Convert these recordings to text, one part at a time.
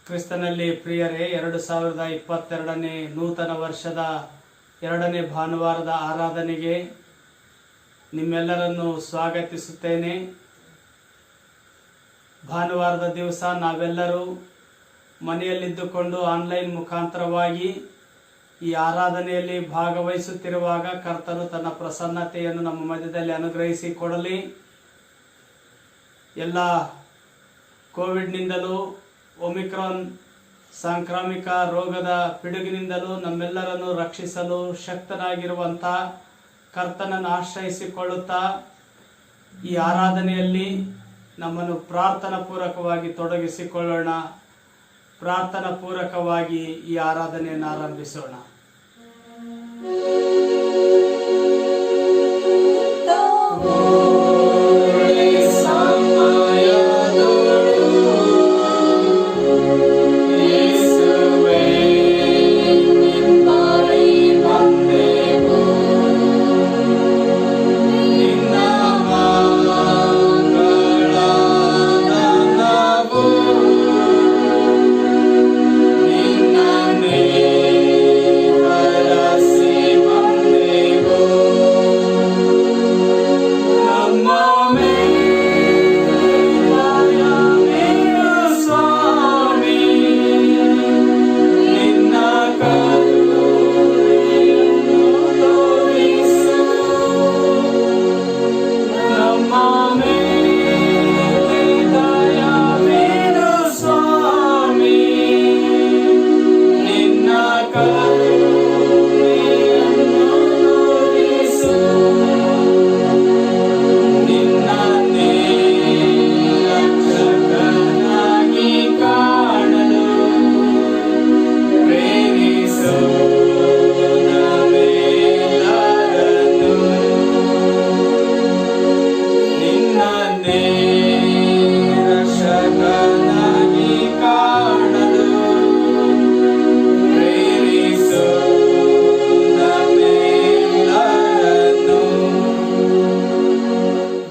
ಕ್ರಿಸ್ತನಲ್ಲಿ ಪ್ರಿಯರೇ, 2022ನೇ ನೂತನ ವರ್ಷದ 2ನೇ ಭಾನುವಾರದ ಆರಾಧನೆಗೆ ನಿಮ್ಮೆಲ್ಲರನ್ನು ಸ್ವಾಗತಿಸುತ್ತೇನೆ. ಭಾನುವಾರದ ದಿವಸ ನಾವೆಲ್ಲರೂ ಮನೆಯಲ್ಲಿದ್ದುಕೊಂಡು ಆನ್ಲೈನ್ ಮುಖಾಂತರವಾಗಿ ಈ ಆರಾಧನೆಯಲ್ಲಿ ಭಾಗವಹಿಸುತ್ತಿರುವಾಗ ಕರ್ತನು ತನ್ನ ಪ್ರಸನ್ನತೆಯನ್ನು ನಮ್ಮ ಮಧ್ಯದಲ್ಲಿ ಅನುಗ್ರಹಿಸಿಕೊಡಲಿ. ಎಲ್ಲ ಕೋವಿಡ್ನಿಂದಲೂ ಒಮಿಕ್ರಾನ್ ಸಾಂಕ್ರಾಮಿಕ ರೋಗದ ಪಿಡುಗಿನಿಂದಲೂ ನಮ್ಮೆಲ್ಲರನ್ನು ರಕ್ಷಿಸಲು ಶಕ್ತನಾಗಿರುವಂಥ ಕರ್ತನನ್ನು ಆಶ್ರಯಿಸಿಕೊಳ್ಳುತ್ತಾ ಈ ಆರಾಧನೆಯಲ್ಲಿ ನಮ್ಮನ್ನು ಪ್ರಾರ್ಥನಾ ಪೂರ್ವಕವಾಗಿ ತೊಡಗಿಸಿಕೊಳ್ಳೋಣ. ಪ್ರಾರ್ಥನಾ ಪೂರ್ವಕವಾಗಿ ಈ ಆರಾಧನೆಯನ್ನು ಆರಂಭಿಸೋಣ.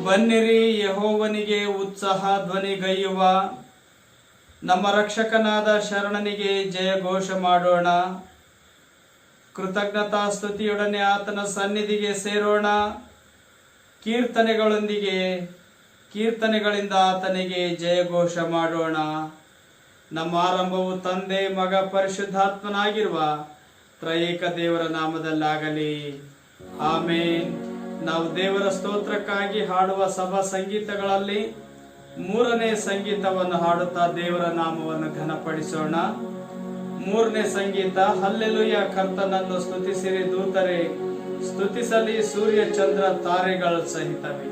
ಬನ್ನಿರಿ, ಯೆಹೋವನಿಗೆ ಉತ್ಸಾಹ ಧ್ವನಿಗೈಯುವ, ನಮ್ಮ ರಕ್ಷಕನಾದ ಶರಣನಿಗೆ ಜಯಘೋಷ ಮಾಡೋಣ. ಕೃತಜ್ಞತಾ ಸ್ತುತಿಯೊಡನೆ ಆತನ ಸನ್ನಿಧಿಗೆ ಸೇರೋಣ. ಕೀರ್ತನೆಗಳಿಂದ ಆತನಿಗೆ ಜಯಘೋಷ ಮಾಡೋಣ. ನಮ್ಮ ಆರಂಭವು ತಂದೆ, ಮಗ, ಪರಿಶುದ್ಧಾತ್ಮನಾಗಿರುವ ತ್ರಯೇಕ ದೇವರ ನಾಮದಲ್ಲಾಗಲಿ. ಆಮೇನ್. ನಾವು ದೇವರ ಸ್ತೋತ್ರಕ್ಕಾಗಿ ಹಾಡುವ ಸಭಾ ಸಂಗೀತಗಳಲ್ಲಿ 3ನೇ ಸಂಗೀತವನ್ನು ಹಾಡುತ್ತಾ ದೇವರ ನಾಮವನ್ನು ಘನಪಡಿಸೋಣ. 3ನೇ ಸಂಗೀತ, ಹಲ್ಲೆಲೂಯ, ಕರ್ತನನ್ನು ಸ್ತುತಿಸಿರಿ ದೂತರೆ, ಸ್ತುತಿಸಲಿ ಸೂರ್ಯ ಚಂದ್ರ ತಾರೆಗಳ ಸಹಿತವೇ.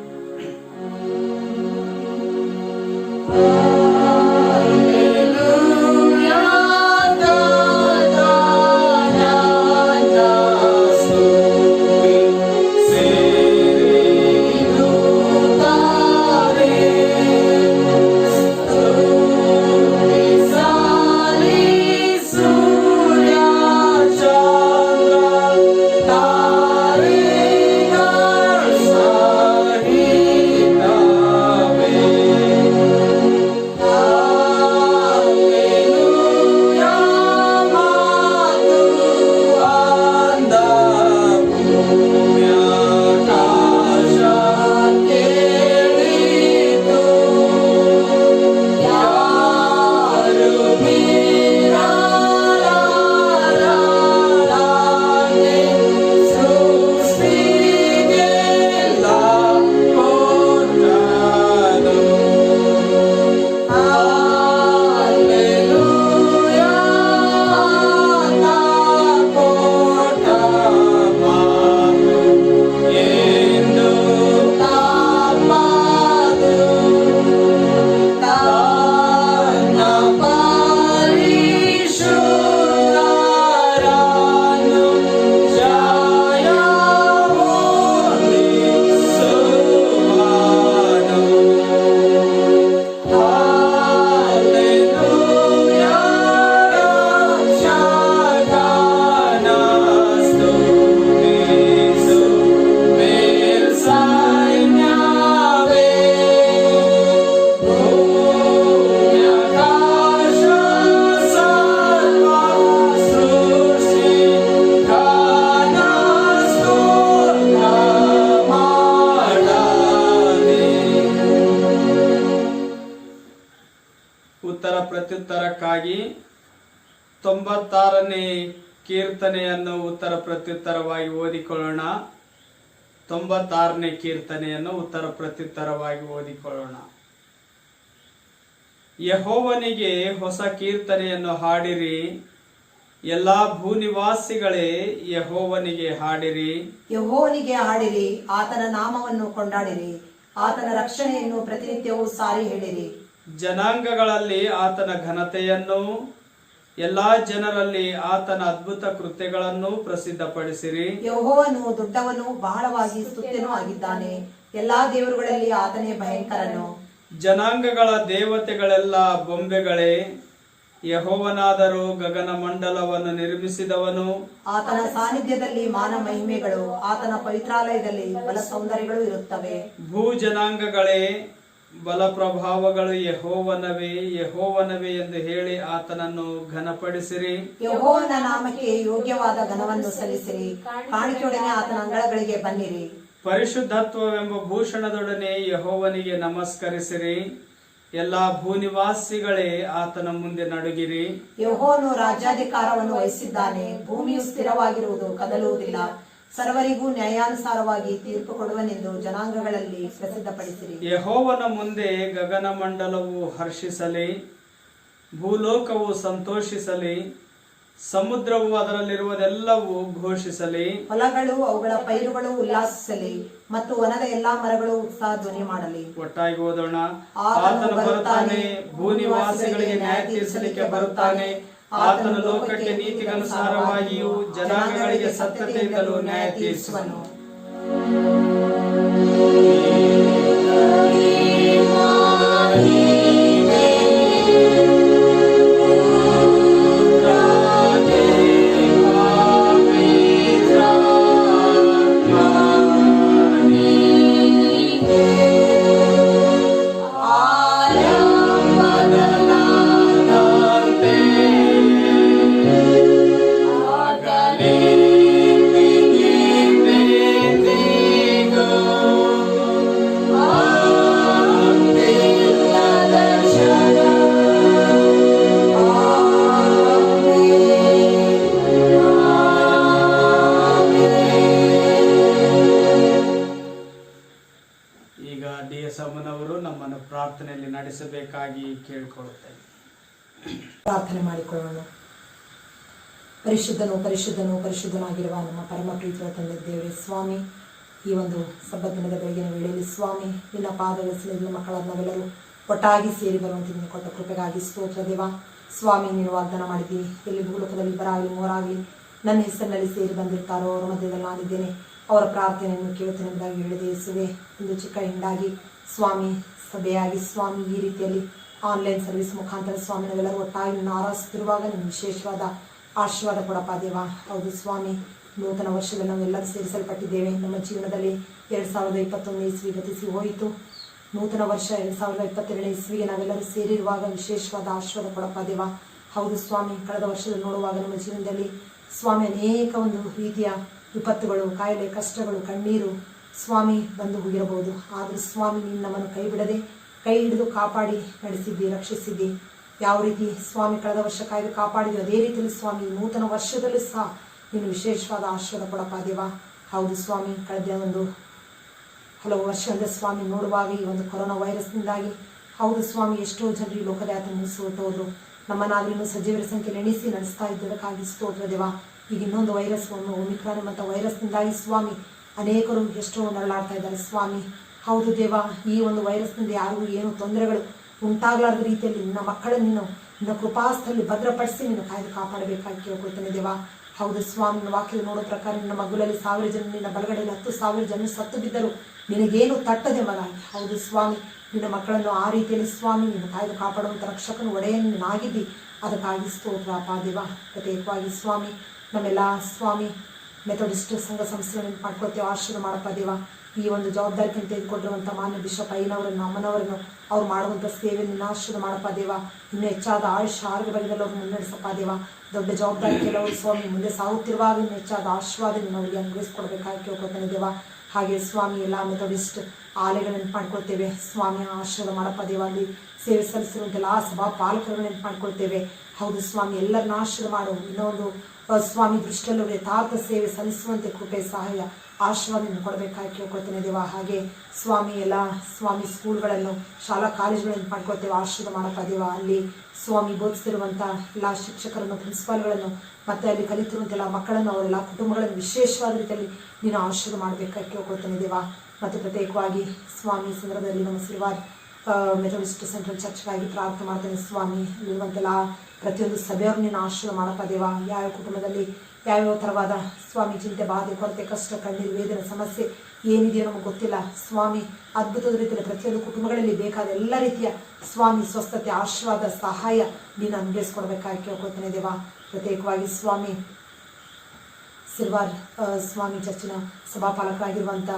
ಉತ್ತರ ಪ್ರತ್ಯುತ್ತರಕ್ಕಾಗಿ 96ನೇ ಕೀರ್ತನೆಯನ್ನು ಉತ್ತರ ಪ್ರತ್ಯುತ್ತರವಾಗಿ ಓದಿಕೊಳ್ಳೋಣ. 96ನೇ ಕೀರ್ತನೆಯನ್ನು ಉತ್ತರ ಪ್ರತ್ಯುತ್ತರವಾಗಿ ಓದಿಕೊಳ್ಳೋಣ. ಯೆಹೋವನಿಗೆ ಹೊಸ ಕೀರ್ತನೆಯನ್ನು ಹಾಡಿರಿ, ಎಲ್ಲಾ ಭೂನಿವಾಸಿಗಳೇ ಯೆಹೋವನಿಗೆ ಹಾಡಿರಿ. ಯೆಹೋವನಿಗೆ ಹಾಡಿರಿ, ಆತನ ನಾಮವನ್ನು ಕೊಂಡಾಡಿರಿ, ಆತನ ರಕ್ಷಣೆಯನ್ನು ಪ್ರತಿನಿತ್ಯವೂ ಸಾರಿ ಹೇಳಿರಿ. ಜನಾಂಗಗಳಲ್ಲಿ ಆತನ ಘನತೆಯನ್ನು, ಎಲ್ಲಾ ಜನರಲ್ಲಿ ಆತನ ಅದ್ಭುತ ಕೃತ್ಯಗಳನ್ನು ಪ್ರಸಿದ್ಧಪಡಿಸಿರಿ. ಯೆಹೋವನು ದೊಡ್ಡವನು, ಬಹಳವಾಗಿ ಸ್ತುತ್ಯನೂ ಆಗಿದ್ದಾನೆ, ಎಲ್ಲಾ ದೇವರುಗಳಲ್ಲಿ ಆತನೇ ಭಯಂಕರನು. ಜನಾಂಗಗಳ ದೇವತೆಗಳೆಲ್ಲ ಬೊಂಬೆಗಳೇ, ಯೆಹೋವನಾದರೂ ಗಗನ ಮಂಡಲವನ್ನು ನಿರ್ಮಿಸಿದವನು. ಆತನ ಸಾನ್ನಿಧ್ಯದಲ್ಲಿ ಮಾನ ಮಹಿಮೆಗಳು, ಆತನ ಪವಿತ್ರಾಲಯದಲ್ಲಿ ಬಲ ಸೌಂದರ್ಯಗಳು ಇರುತ್ತವೆ. ಭೂ ಜನಾಂಗಗಳೇ, ಬಲ ಪ್ರಭಾವಗಳು ಯೆಹೋವನವೇ ಯೆಹೋವನವೇ ಎಂದು ಹೇಳಿ ಆತನನ್ನು ಘನಪಡಿಸಿರಿ. ಯೆಹೋವನ ನಾಮಕ್ಕೆ ಯೋಗ್ಯವಾದ ಘನವನ್ನು ಸಲ್ಲಿಸಿರಿ, ಕಾಣಿಕೆಯೊಡನೆ ಆತನ ಅಂಗಳಗಳಿಗೆ ಬನ್ನಿರಿ. ಪರಿಶುದ್ಧತ್ವವೆಂಬ ಭೂಷಣದೊಡನೆ ಯೆಹೋವನಿಗೆ ನಮಸ್ಕರಿಸಿರಿ, ಎಲ್ಲಾ ಭೂನಿವಾಸಿಗಳೇ ಆತನ ಮುಂದೆ ನಡುಗಿರಿ. ಯೆಹೋವನು ರಾಜ್ಯಾಧಿಕಾರವನ್ನು ವಹಿಸಿದ್ದಾನೆ, ಭೂಮಿಯು ಸ್ಥಿರವಾಗಿರುವುದು, ಕದಲುವುದಿಲ್ಲ. ಸರ್ವರಿಗೂ ನ್ಯಾಯಾನುಸಾರವಾಗಿ ತೀರ್ಪು ಕೊಡುವನೆಂದು ಜನಾಂಗಗಳಲ್ಲಿ ಪ್ರಸಿದ್ಧಪಡಿಸಿರಿ. ಯೆಹೋವನ ಮುಂದೆ ಗಗನ ಮಂಡಲವು ಹರ್ಷಿಸಲಿ, ಭೂಲೋಕವು ಸಂತೋಷಿಸಲಿ, ಸಮುದ್ರವು ಅದರಲ್ಲಿರುವುದೆಲ್ಲವೂ ಘೋಷಿಸಲಿ. ಹೊಲಗಳು ಅವುಗಳ ಪೈರುಗಳು ಉಲ್ಲಾಸಿಸಲಿ, ಮತ್ತು ವನದ ಎಲ್ಲಾ ಮರಗಳು ಉತ್ಸಾಹ ಧ್ವನಿ ಮಾಡಲಿ. ಒಟ್ಟಾಗಿ ಓದೋಣ. ಆತನು ಬರುತ್ತಾನೆ, ಭೂನಿವಾಸಿಗಳಿಗೆ ನ್ಯಾಯ ತೀರಿಸಲಿಕ್ಕೆ ಬರುತ್ತಾನೆ. ಆತನು ಲೋಕಕ್ಕೆ ನೀತಿಗನುಸಾರವಾಗಿಯೂ ಜನಾಂಗಗಳಿಗೆ ಸತ್ಯತೆಯಿಂದಲೂ ನ್ಯಾಯ ತೀರಿಸುವನು. ಅಮ್ಮನವರು ನಮ್ಮನ್ನು ಪ್ರಾರ್ಥನೆಯಲ್ಲಿ ನಡೆಸಬೇಕಾಗಿ ಕೇಳಿಕೊಳ್ಳುತ್ತೇವೆ. ಪ್ರಾರ್ಥನೆ ಮಾಡಿಕೊಳ್ಳೋಣ. ಪರಿಶುದ್ಧನು ಪರಿಶುದ್ಧನು ಪರಿಶುದ್ಧನಾಗಿರುವ ನಮ್ಮ ಪರಮ ಪ್ರೀತಿಯ ತಂದೆ ದೇವರೇ ಸ್ವಾಮಿ, ಈ ಒಂದು ಸಬ್ಬತ್ ದಿನದ ಬೆಳಗಿನ ವೇಳೆಯಲ್ಲಿ ಸ್ವಾಮಿ ನಿನ್ನ ಪಾದಗಳ ಸನ್ನಿಧಿಯಲ್ಲಿ ಮಕ್ಕಳಾದ ನಾವೆಲ್ಲರೂ ಒಟ್ಟಾಗಿ ಸೇರಿ ಬರುವಂತೆ ನೀನು ಕೊಟ್ಟ ಕೃಪೆಗಾಗಿ ಸ್ತೋತ್ರ ದೇವ. ಸ್ವಾಮಿ, ನೀನು ವಾಗ್ದಾನ ಮಾಡಿದ್ದೀವಿ, ಎಲ್ಲಿ ಭೂಲೋಕದಲ್ಲಿ ಇಬ್ಬರಾಗಲಿ ಮೂವರಾಗಲಿ ನನ್ನ ಹೆಸರಿನಲ್ಲಿ ಸೇರಿ ಬಂದಿರ್ತಾರೋ ಅವರ ಮಧ್ಯದಲ್ಲಿ ನಾನಿದ್ದೇನೆ, ಅವರ ಪ್ರಾರ್ಥನೆಯನ್ನು ಕೇಳುತ್ತೇನೆ ಎಂಬುದಾಗಿ ಹೇಳಿದೆ. ಯೇಸುವೆ, ಒಂದು ಚಿಕ್ಕ ಹಿಂಡಾಗಿ ಸ್ವಾಮಿ ಸಭೆಯಾಗಿ ಸ್ವಾಮಿ ಈ ರೀತಿಯಲ್ಲಿ ಆನ್ಲೈನ್ ಸರ್ವಿಸ್ ಮುಖಾಂತರ ಸ್ವಾಮಿ ನಾವೆಲ್ಲರೂ ಒಟ್ಟಾಗಿ ನಿನ್ನ ಆರಾಧಿಸುತ್ತಿರುವಾಗ ನಿನ್ನ ವಿಶೇಷವಾದ ಆಶೀರ್ವಾದ ಕೊಡಪ್ಪ ದೇವ. ಹೌದು ಸ್ವಾಮಿ, ನೂತನ ವರ್ಷದಲ್ಲಿ ನಾವೆಲ್ಲರೂ ಸೇರಿಸಲ್ಪಟ್ಟಿದ್ದೇವೆ. ನಮ್ಮ ಜೀವನದಲ್ಲಿ 2021 ಇಸ್ವಿ ಗತಿಸಿ ಹೋಯಿತು. ನೂತನ ವರ್ಷ 2022 ಇಸ್ವಿಗೆ ನಾವೆಲ್ಲರೂ ಸೇರಿರುವಾಗ ವಿಶೇಷವಾದ ಆಶೀರ್ವಾದ ಕೊಡಪ್ಪ ದೇವ. ಹೌದು ಸ್ವಾಮಿ, ಕಳೆದ ವರ್ಷದಲ್ಲಿ ನೋಡುವಾಗ ನಮ್ಮ ಜೀವನದಲ್ಲಿ ಸ್ವಾಮಿ ಅನೇಕ ಒಂದು ರೀತಿಯ ವಿಪತ್ತುಗಳು, ಕಾಯಿಲೆ, ಕಷ್ಟಗಳು, ಕಣ್ಣೀರು ಸ್ವಾಮಿ ಬಂದು ಹೋಗಿರಬಹುದು. ಆದರೂ ಸ್ವಾಮಿ ನೀನು ನಮ್ಮನ್ನು ಕೈ ಬಿಡದೆ ಕೈ ಹಿಡಿದು ಕಾಪಾಡಿ ನಡೆಸಿದ್ದಿ, ರಕ್ಷಿಸಿದ್ದಿ. ಯಾವ ರೀತಿ ಸ್ವಾಮಿ ಕಳೆದ ವರ್ಷ ಕಾಯ್ದು ಕಾಪಾಡಿದ್ವಿ ಅದೇ ರೀತಿಯಲ್ಲಿ ಸ್ವಾಮಿ ನೂತನ ವರ್ಷದಲ್ಲೂ ಸಹ ನೀನು ವಿಶೇಷವಾದ ಆಶೀರ್ವಾದ ಕೊಡಪ್ಪ ದೇವ. ಹೌದು ಸ್ವಾಮಿ, ಕಳೆದ ಒಂದು ಹಲವು ವರ್ಷದಿಂದ ಸ್ವಾಮಿ ನೋಡುವಾಗ ಈ ಒಂದು ಕೊರೋನಾ ವೈರಸ್ನಿಂದಾಗಿ ಹೌದು ಸ್ವಾಮಿ ಎಷ್ಟೋ ಜನರು ಈ ಲೋಕದಾತ ಮುಗಿಸೋಟೋದ್ರು. ನಮ್ಮನ್ನಾದ್ರೂ ಸಜೀವರ ಸಂಖ್ಯೆ ನೆನೆಸಿ ನಡೆಸ್ತಾ ಇದ್ದದಕ್ಕಾಗಿ ಸ್ತೋತ್ರ ದೇವ. ಈಗ ಇನ್ನೊಂದು ವೈರಸ್, ಒಂದು ಒಮಿಕ್ರಾನ್ ಮತ್ತು ವೈರಸ್ನಿಂದಾಗಿ ಸ್ವಾಮಿ ಅನೇಕರು ಎಷ್ಟೋ ನರಳಾಡ್ತಾ ಇದ್ದಾರೆ ಸ್ವಾಮಿ. ಹೌದು ದೇವ, ಈ ಒಂದು ವೈರಸ್ನಿಂದ ಯಾರಿಗೂ ಏನು ತೊಂದರೆಗಳು ಉಂಟಾಗಲಾರದ ರೀತಿಯಲ್ಲಿ ನಿನ್ನ ಮಕ್ಕಳನ್ನು ನೀನು ನಿನ್ನ ಕೃಪಾಸ್ಥಲ್ಲಿ ಭದ್ರಪಡಿಸಿ ನೀನು ಕಾಯ್ದು ಕಾಪಾಡಬೇಕಾಗಿ ಕೇಳ್ಕೊಳ್ತೇನೆ ದೇವ. ಹೌದು ಸ್ವಾಮಿ, ನಿನ್ನ ವಾಕ್ಯದ ನೋಡೋ ಪ್ರಕಾರ ನಿನ್ನ ಮಗುಲಲ್ಲಿ 1000 ಜನ, ನಿನ್ನ ಬಲಗಡೆಯಲ್ಲಿ 10,000 ಜನ ಸತ್ತು ಬಿದ್ದರು, ನಿನಗೇನು ತಟ್ಟದೆ ಮಗಾಗಿ. ಹೌದು ಸ್ವಾಮಿ, ನಿನ್ನ ಮಕ್ಕಳನ್ನು ಆ ರೀತಿಯಲ್ಲಿ ಸ್ವಾಮಿ ನೀನು ಕಾಯ್ದು ಕಾಪಾಡುವಂಥ ರಕ್ಷಕನು ಒಡೆಯನ್ನು ನೀನಾಗಿದ್ದಿ, ಅದಕ್ಕಾಗಿ ಸ್ತೋತ್ರಪ್ಪ ದೇವ. ಪ್ರತ್ಯೇಕವಾಗಿ ಸ್ವಾಮಿ ನಮ್ಮೆಲ್ಲ ಸ್ವಾಮಿ ಮೆಥಡಿಸ್ಟ್ ಸಂಘ ಸಂಸ್ಥೆಗಳನ್ನು ಮಾಡ್ಕೊಳ್ತೇವೆ, ಆಶೀರ್ವಾದ ಮಾಡಪ್ಪ ದೇವ. ಈ ಒಂದು ಜವಾಬ್ದಾರಿಯನ್ನು ತೆಗೆದುಕೊಂಡಿರುವಂಥ ಮಾನ್ಯ ಬಿಷಪ್ ಅಯ್ಯನವರನ್ನು, ಅಮ್ಮನವರನ್ನು, ಅವ್ರು ಮಾಡುವಂಥ ಸೇವೆಯನ್ನು ಆಶೀರ್ವಾದ ಮಾಡಪ್ಪ ದೇವ. ಇನ್ನೂ ಹೆಚ್ಚಾದ ಆಯುಷ್ಯ ಆರೋಗ್ಯ ಭಾಗದಲ್ಲಿ ಅವ್ರು ಮುನ್ನಡೆಸಪ್ಪ ದೇವ. ದೊಡ್ಡ ಜವಾಬ್ದಾರಿ ಕೆಲವರು ಸ್ವಾಮಿ ಮುಂದೆ ಸಾಗುತ್ತಿರುವಾಗ ಇನ್ನೂ ಹೆಚ್ಚಾದ ಆಶೀರ್ವಾದ ನೀನು ಅವರಿಗೆ ಅನುಗ್ರಹಿಸಿಕೊಡ್ಬೇಕಾಗಿ ಕೇಳ್ಕೊಳ್ತಾನೆ ದೇವ. ಹಾಗೆ ಸ್ವಾಮಿ ಎಲ್ಲ ಮೆಥಡಿಸ್ಟ್ ಆಲೆಗಳನ್ನ ನೆನಪು ಮಾಡ್ಕೊಳ್ತೇವೆ. ಸ್ವಾಮಿ ಆಶೀರ್ವಾದ ಮಾಡಪ್ಪ ದೇವ, ಅಲ್ಲಿ ಸೇವೆ ಸಲ್ಲಿಸಿರುವಂತೆಲ್ಲ ಸಭಾ ಪಾಲಕರುಗಳನ್ನ ನೆನಪು ಮಾಡ್ಕೊಳ್ತೇವೆ. ಹೌದು ಸ್ವಾಮಿ, ಎಲ್ಲರನ್ನ ಆಶೀರ್ವಾದ ಮಾಡು. ಇನ್ನೊಂದು ಸ್ವಾಮಿ ದೃಷ್ಟಿಯಲ್ಲಿ ಯಥಾರ್ಥ ಸೇವೆ ಸಲ್ಲಿಸುವಂತೆ ಕೃಪೆ ಸಹಾಯ ಆಶೀರ್ವಾದ ಕೊಡಬೇಕಾಗಿ ಕೇಳ್ಕೊಳ್ತೇನೆ ದೇವ. ಹಾಗೆ ಸ್ವಾಮಿ ಎಲ್ಲ ಸ್ವಾಮಿ ಸ್ಕೂಲ್ಗಳನ್ನು ಶಾಲಾ ಕಾಲೇಜುಗಳನ್ನು ಮಾಡ್ಕೊಳ್ತೇವೆ. ಆಶೀರ್ವಾದ ಮಾಡಪ್ಪ ದೇವ. ಅಲ್ಲಿ ಸ್ವಾಮಿ ಬೋಧಿಸ್ತಿರುವಂಥ ಎಲ್ಲ ಶಿಕ್ಷಕರನ್ನು, ಪ್ರಿನ್ಸಿಪಾಲ್ಗಳನ್ನು, ಮತ್ತು ಅಲ್ಲಿ ಕಲಿತಿರುವಂತೆಲ್ಲ ಮಕ್ಕಳನ್ನು, ಅವರೆಲ್ಲ ಕುಟುಂಬಗಳನ್ನು ವಿಶೇಷವಾದ ರೀತಿಯಲ್ಲಿ ನೀನು ಆಶೀರ್ವಾದ ಮಾಡಬೇಕಾಗಿ ಕೇಳ್ಕೊಳ್ತೇನೆ ದೇವ. ಮತ್ತು ಪ್ರತ್ಯೇಕವಾಗಿ ಸ್ವಾಮಿ ಸಂದರ್ಭದಲ್ಲಿ ನಮ್ಮ ಸಿಲ್ವಾರ್ ಮೆಥಡಿಸ್ಟ್ ಸೆಂಟ್ರಲ್ ಚರ್ಚ್ಗಾಗಿ ಪ್ರಾರ್ಥನೆ ಮಾಡ್ತೇನೆ ಸ್ವಾಮಿ. ಇರುವಂತೆಲ್ಲ ಪ್ರತಿಯೊಂದು ಸಭೆಯವರು ನೀನು ಆಶೀರ್ವಾದ ಮಾಡಪ್ಪ ದೇವ. ಯಾವ ಕುಟುಂಬದಲ್ಲಿ ಯಾವ್ಯಾವ ಥರವಾದ ಸ್ವಾಮಿ ಚಿಂತೆ, ಬಾಧೆ, ಕೊರತೆ, ಕಷ್ಟ, ಕಣ್ಣೀರು, ವೇದನೆ, ಸಮಸ್ಯೆ ಏನಿದೆಯೋ ನಮಗೆ ಗೊತ್ತಿಲ್ಲ ಸ್ವಾಮಿ. ಅದ್ಭುತದ ರೀತಿಯಲ್ಲಿ ಪ್ರತಿಯೊಂದು ಕುಟುಂಬಗಳಲ್ಲಿ ಬೇಕಾದ ಎಲ್ಲ ರೀತಿಯ ಸ್ವಾಮಿ ಸ್ವಸ್ಥತೆ, ಆಶೀರ್ವಾದ, ಸಹಾಯ ನೀನು ಅನುಗ್ರಹಿಸ್ಕೊಡ್ಬೇಕಾಗಿ ಕೇಳ್ಕೊಳ್ತೇನೆ ದೇವ. ಪ್ರತ್ಯೇಕವಾಗಿ ಸ್ವಾಮಿ ಸಿಲ್ವಾರ್ ಸ್ವಾಮಿ ಚರ್ಚಿನ ಸಭಾಪಾಲಕರಾಗಿರುವಂಥ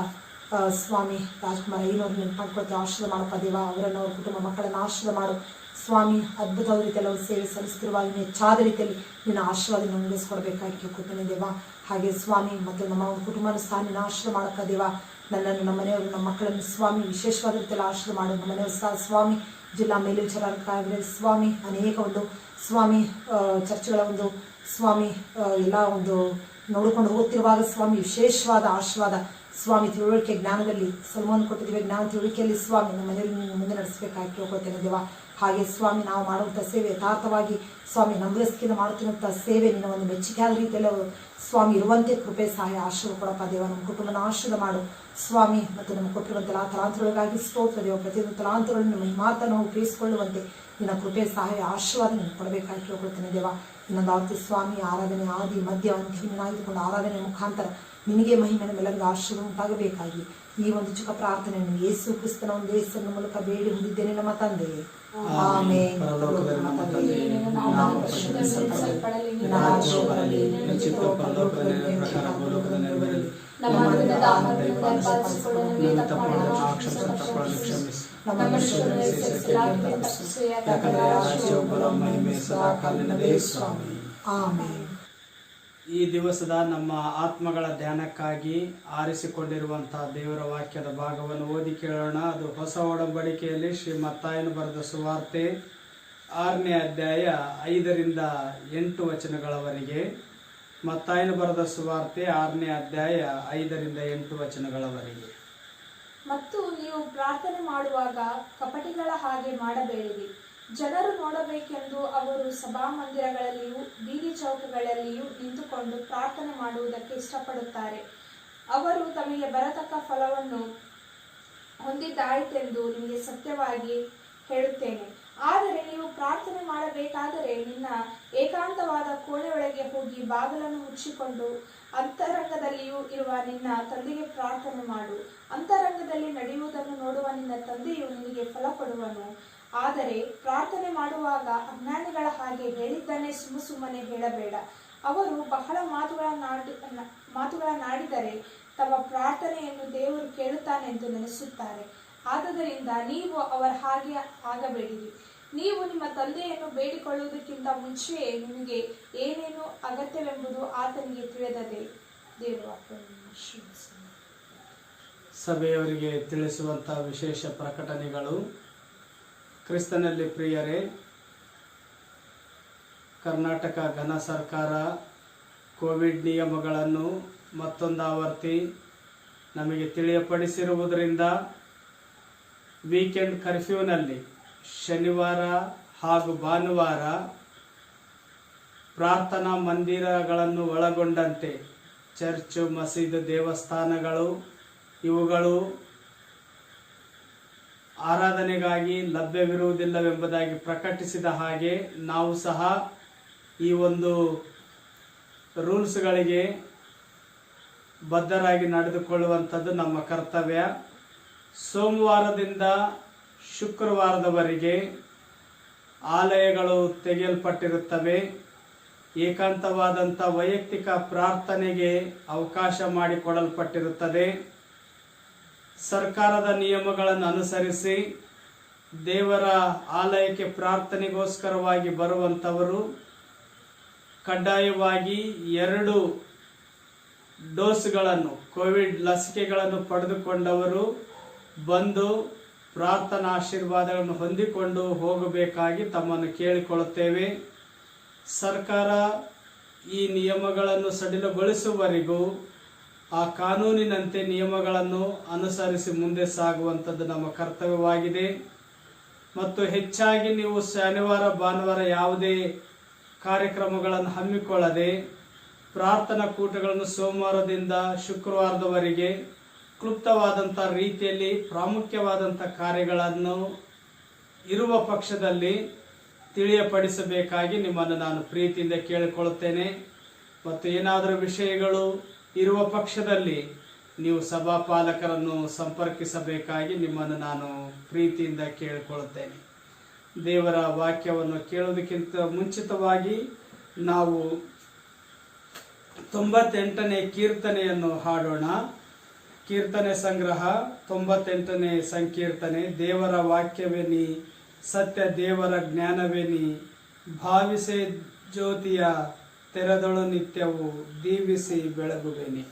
ಸ್ವಾಮಿ ರಾಜ್ಕುಮಾರ್ ಐನವ್ರು ನೆನಪು ಮಾಡ್ಕೊಳ್ತೇವೆ. ಆಶೀರ್ವಾದ ಮಾಡಪ್ಪ ದೇವ. ಅವರನ್ನು, ಅವ್ರ ಕುಟುಂಬ ಮಕ್ಕಳನ್ನು ಆಶೀರ್ವಾದ ಮಾಡು ಸ್ವಾಮಿ. ಅದ್ಭುತವಾದ ರೀತಿಯಲ್ಲಿ ಅವರು ಸೇವೆ ಸಲ್ಲಿಸುತ್ತಿರುವಾಗ ಹೆಚ್ಚಾದ ರೀತಿಯಲ್ಲಿ ನಿನ್ನ ಆಶೀರ್ವಾದ ಅನುಗ್ರಹಿಸ್ಕೊಡ್ಬೇಕಾಗಿ ಕೇಳ್ಕೊಳ್ತೇನೆ ದೇವ. ಹಾಗೆ ಸ್ವಾಮಿ ಮತ್ತು ನಮ್ಮ ಒಂದು ಕುಟುಂಬನ ಸಹ ನಿನ್ನ ಆಶೀರ್ವಾದ ಮಾಡಪ್ಪ ದೇವ. ನನ್ನನ್ನು, ನಮ್ಮ ಮನೆಯವರು, ನಮ್ಮ ಮಕ್ಕಳನ್ನು ಸ್ವಾಮಿ ವಿಶೇಷವಾದ ರೀತಿಯಲ್ಲಿ ಆಶೀರ್ವಾದ ಮಾಡು. ನಮ್ಮ ಮನೆಯವರು ಸಹ ಸ್ವಾಮಿ ಜಿಲ್ಲಾ ಮೇಲ್ವಿಚಾರಕರಾಗಿರಲಿ ಸ್ವಾಮಿ. ಅನೇಕ ಒಂದು ಸ್ವಾಮಿ ಚರ್ಚ್ಗಳ ಒಂದು ಸ್ವಾಮಿ ಎಲ್ಲ ಒಂದು ನೋಡಿಕೊಂಡು ಹೋಗ್ತಿರುವಾಗ ಸ್ವಾಮಿ ವಿಶೇಷವಾದ ಆಶೀರ್ವಾದ ಸ್ವಾಮಿ, ತಿಳುವಳಿಕೆ, ಜ್ಞಾನದಲ್ಲಿ ಸಲ್ಮಾನ್ ಕೊಟ್ಟಿದ್ದೇವೆ. ಜ್ಞಾನ ತಿಳುವಳಿಕೆಯಲ್ಲಿ ಸ್ವಾಮಿ ನಮ್ಮ ಮನೆಯಲ್ಲಿ ನಿನ್ನ ಮುಂದೆ ನಡೆಸಬೇಕಾಗಿ ಕೇಳ್ಕೊಳ್ತೇನೆ ದೇವ. ಹಾಗೆ ಸ್ವಾಮಿ ನಾವು ಮಾಡುವಂಥ ಸೇವೆ ಯಥಾರ್ಥವಾಗಿ ಸ್ವಾಮಿ ನಂಬಿಕೆಯಿಂದ ಮಾಡುತ್ತಿರುವಂಥ ಸೇವೆ ನಿನ್ನ ಒಂದು ಮೆಚ್ಚುಗೆಯಾದ ರೀತಿಯಲ್ಲಿ ಸ್ವಾಮಿ ಇರುವಂತೆ ಕೃಪೆ ಸಹಾಯ ಆಶೀರ್ವಾದ ಕೊಡಪ್ಪ ದೇವ. ನಮ್ಮ ಕುಟುಂಬನ ಆಶೀರ್ವಾದ ಮಾಡು ಸ್ವಾಮಿ. ಮತ್ತು ನಮ್ಮ ಕೊಟ್ಟಿರುವಂಥ ತಲಾಂತರಗಳಿಗಾಗಿ ಸ್ತೋತ್ರ ದೇವ. ಪ್ರತಿಯೊಂದು ತಲಾಂತರಗಳನ್ನು ನಿಮ್ಮ ಮಾತನ್ನು ನಾವು ಉಪಯೋಗಿಸಿಕೊಳ್ಳುವಂತೆ ನಿನ್ನ ಕೃಪೆ ಸಹಾಯ ಆಶೀರ್ವಾದ ನೀನು ಕೊಡಬೇಕಾಗಿ ಕೇಳ್ಕೊಳ್ತೇನೆ ದೇವ. ಇನ್ನೊಂದು ಆವತ್ತು ಸ್ವಾಮಿ ಆರಾಧನೆ ಆದಿ ಮಧ್ಯ ಅಂತ್ಯನಾಗಿದ್ದುಕೊಂಡು ಆರಾಧನೆ ಮುಖಾಂತರ ನಿನಗೆ ಮಹಿಮೆ ನಮ್ಮೆಲ್ಲರಿಗೂ ಆಶೀರ್ವಾದ ಉಂಟಾಗಬೇಕಾಗಿ ಈ ಒಂದು ಚಿಕ್ಕ ಪ್ರಾರ್ಥನೆಯನ್ನು ಯೇಸು ಕ್ರಿಸ್ತನ ಒಂದು ಹೆಸರಿನ ಮೂಲಕ ಬೇಡಿ ಹೊಂದಿದ್ದೇನೆ ನಮ್ಮ ತಂದೆ. ಆಮೆನ್. ಆಮೆನ್. ಈ ದಿವಸದ ನಮ್ಮ ಆತ್ಮಗಳ ಧ್ಯಾನಕ್ಕಾಗಿ ಆರಿಸಿಕೊಂಡಿರುವಂತಹ ದೇವರ ವಾಕ್ಯದ ಭಾಗವನ್ನು ಓದಿ ಕೇಳೋಣ. ಅದು ಹೊಸ ಒಡಂಬಡಿಕೆಯಲ್ಲಿ ಶ್ರೀ ಮತ್ತಾಯನು ಬರೆದ ಸುವಾರ್ತೆ 6ನೇ ಅಧ್ಯಾಯ 5ರಿಂದ 8 ವಚನಗಳವರೆಗೆ. ಮತ್ತಾಯನು ಬರೆದ ಸುವಾರ್ತೆ 6ನೇ ಅಧ್ಯಾಯ 5ರಿಂದ 8 ವಚನಗಳವರೆಗೆ. ಮತ್ತು ನೀವು ಪ್ರಾರ್ಥನೆ ಮಾಡುವಾಗ ಕಪಟಿಗಳ ಹಾಗೆ ಮಾಡಬೇಡಿರಿ. ಜನರು ನೋಡಬೇಕೆಂದು ಅವರು ಸಭಾಮಂದಿರಗಳಲ್ಲಿಯೂ ಬೀದಿ ಚೌಕಗಳಲ್ಲಿಯೂ ನಿಂತುಕೊಂಡು ಪ್ರಾರ್ಥನೆ ಮಾಡುವುದಕ್ಕೆ ಇಷ್ಟಪಡುತ್ತಾರೆ. ಅವರು ತಮಗೆ ಬರತಕ್ಕ ಫಲವನ್ನು ಹೊಂದಿದ್ದಾಯಿತೆಂದು ನಿಮಗೆ ಸತ್ಯವಾಗಿ ಹೇಳುತ್ತೇನೆ. ಆದರೆ ನೀವು ಪ್ರಾರ್ಥನೆ ಮಾಡಬೇಕಾದರೆ ನಿನ್ನ ಏಕಾಂತವಾದ ಕೋಣೆಯೊಳಗೆ ಹೋಗಿ ಬಾಗಿಲನ್ನು ಮುಚ್ಚಿಕೊಂಡು ಅಂತರಂಗದಲ್ಲಿಯೂ ಇರುವ ನಿನ್ನ ತಂದೆಗೆ ಪ್ರಾರ್ಥನೆ ಮಾಡು. ಅಂತರಂಗದಲ್ಲಿ ನಡೆಯುವುದನ್ನು ನೋಡುವ ನಿನ್ನ ತಂದೆಯು ನಿನಗೆ ಫಲ ಕೊಡುವನು. ಆದರೆ ಪ್ರಾರ್ಥನೆ ಮಾಡುವಾಗ ಅಜ್ಞಾನಿಗಳ ಹಾಗೆ ಹೇಳಿದ್ದನ್ನೇ ಸುಮ್ಮನೆ ಹೇಳಬೇಡ. ಅವರು ಬಹಳ ಮಾತುಗಳನ್ನಾಡಿದರೆ ತಮ್ಮ ಪ್ರಾರ್ಥನೆಯನ್ನು ದೇವರು ಕೇಳುತ್ತಾನೆಂದು ನೆನೆಸುತ್ತಾರೆ. ಆದುದರಿಂದ ನೀವು ಅವರ ಹಾಗೆ ಆಗಬೇಡಿರಿ. ನೀವು ನಿಮ್ಮ ತಂದೆಯನ್ನು ಬೇಡಿಕೊಳ್ಳುವುದಕ್ಕಿಂತ ಮುಂಚೆಯೇ ನಿಮಗೆ ಏನೇನು ಅಗತ್ಯವೆಂಬುದು ಆತನಿಗೆ ತಿಳಿದದೆ. ದೇವರು ಸಭೆಯವರಿಗೆ ತಿಳಿಸುವಂತಹ ವಿಶೇಷ ಪ್ರಕಟಣೆಗಳು. ಕ್ರಿಸ್ತನಲ್ಲಿ ಪ್ರಿಯರೇ, ಕರ್ನಾಟಕ ಘನ ಸರ್ಕಾರ ಕೋವಿಡ್ ನಿಯಮಗಳನ್ನು ಮತ್ತೊಂದು ಆವರ್ತಿ ನಮಗೆ ತಿಳಿಯಪಡಿಸಿರುವುದರಿಂದ ವೀಕೆಂಡ್ ಕರ್ಫ್ಯೂನಲ್ಲಿ ಶನಿವಾರ ಹಾಗೂ ಭಾನುವಾರ ಪ್ರಾರ್ಥನಾ ಮಂದಿರಗಳನ್ನು ಒಳಗೊಂಡಂತೆ ಚರ್ಚು, ಮಸೀದು, ದೇವಸ್ಥಾನಗಳು ಇವುಗಳು ಆರಾಧನೆಗಾಗಿ ಲಭ್ಯವಿರುವುದಿಲ್ಲವೆಂಬುದಾಗಿ ಪ್ರಕಟಿಸಿದ ಹಾಗೆ ನಾವು ಸಹ ಈ ಒಂದು ರೂಲ್ಸ್ಗಳಿಗೆ ಬದ್ಧರಾಗಿ ನಡೆದುಕೊಳ್ಳುವಂಥದ್ದು ನಮ್ಮ ಕರ್ತವ್ಯ. ಸೋಮವಾರದಿಂದ ಶುಕ್ರವಾರದವರೆಗೆ ಆಲಯಗಳು ತೆಗೆಯಲ್ಪಟ್ಟಿರುತ್ತವೆ. ಏಕಾಂತವಾದಂಥ ವೈಯಕ್ತಿಕ ಪ್ರಾರ್ಥನೆಗೆ ಅವಕಾಶ ಮಾಡಿಕೊಡಲ್ಪಟ್ಟಿರುತ್ತದೆ. ಸರ್ಕಾರದ ನಿಯಮಗಳನ್ನು ಅನುಸರಿಸಿ ದೇವರ ಆಲಯಕ್ಕೆ ಪ್ರಾರ್ಥನೆಗೋಸ್ಕರವಾಗಿ ಬರುವಂಥವರು ಕಡ್ಡಾಯವಾಗಿ 2 ಡೋಸ್ಗಳನ್ನು ಕೋವಿಡ್ ಲಸಿಕೆಗಳನ್ನು ಪಡೆದುಕೊಂಡವರು ಬಂದು ಪ್ರಾರ್ಥನಾ ಆಶೀರ್ವಾದಗಳನ್ನು ಹೊಂದಿಕೊಂಡು ಹೋಗಬೇಕಾಗಿ ತಮ್ಮನ್ನು ಕೇಳಿಕೊಳ್ಳುತ್ತೇವೆ. ಸರ್ಕಾರ ಈ ನಿಯಮಗಳನ್ನು ಸಡಿಲಗೊಳಿಸುವವರೆಗೂ ಆ ಕಾನೂನಿನಂತೆ ನಿಯಮಗಳನ್ನು ಅನುಸರಿಸಿ ಮುಂದೆ ಸಾಗುವಂಥದ್ದು ನಮ್ಮ ಕರ್ತವ್ಯವಾಗಿದೆ. ಮತ್ತು ಹೆಚ್ಚಾಗಿ ನೀವು ಶನಿವಾರ ಭಾನುವಾರ ಯಾವುದೇ ಕಾರ್ಯಕ್ರಮಗಳನ್ನು ಹಮ್ಮಿಕೊಳ್ಳದೆ ಪ್ರಾರ್ಥನಾ ಕೂಟಗಳನ್ನು ಸೋಮವಾರದಿಂದ ಶುಕ್ರವಾರದವರೆಗೆ ಕ್ಲುಪ್ತವಾದಂಥ ರೀತಿಯಲ್ಲಿ ಪ್ರಾಮುಖ್ಯವಾದಂಥ ಕಾರ್ಯಗಳನ್ನು ಇರುವ ಪಕ್ಷದಲ್ಲಿ ತಿಳಿಯಪಡಿಸಬೇಕಾಗಿ ನಿಮ್ಮನ್ನು ನಾನು ಪ್ರೀತಿಯಿಂದ ಕೇಳಿಕೊಳ್ಳುತ್ತೇನೆ. ಮತ್ತು ಏನಾದರೂ ವಿಷಯಗಳು ಇರುವ ಪಕ್ಷದಲ್ಲಿ ನೀವು ಸಭಾಪಾಲಕರನ್ನು ಸಂಪರ್ಕಿಸಬೇಕಾಗಿ ನಿಮ್ಮನ್ನು ನಾನು ಪ್ರೀತಿಯಿಂದ ಕೇಳಿಕೊಳ್ಳುತ್ತೇನೆ. ದೇವರ ವಾಕ್ಯವನ್ನು ಕೇಳೋದಕ್ಕಿಂತ ಮುಂಚಿತವಾಗಿ ನಾವು 98ನೇ ಕೀರ್ತನೆಯನ್ನು ಹಾಡೋಣ. ಕೀರ್ತನೆ ಸಂಗ್ರಹ 98ನೇ ಸಂಕೀರ್ತನೆ. ದೇವರ ವಾಕ್ಯವೇ ನೀ, ಸತ್ಯ ದೇವರ ಜ್ಞಾನವೇ ನೀ, ಭಾವಿಸೆ ಜ್ಯೋತಿಯ ತೆರೆದೊಳು ನಿತ್ಯವು, ದೀವಿಸಿ ಬೆಳಗುವೆನಿ.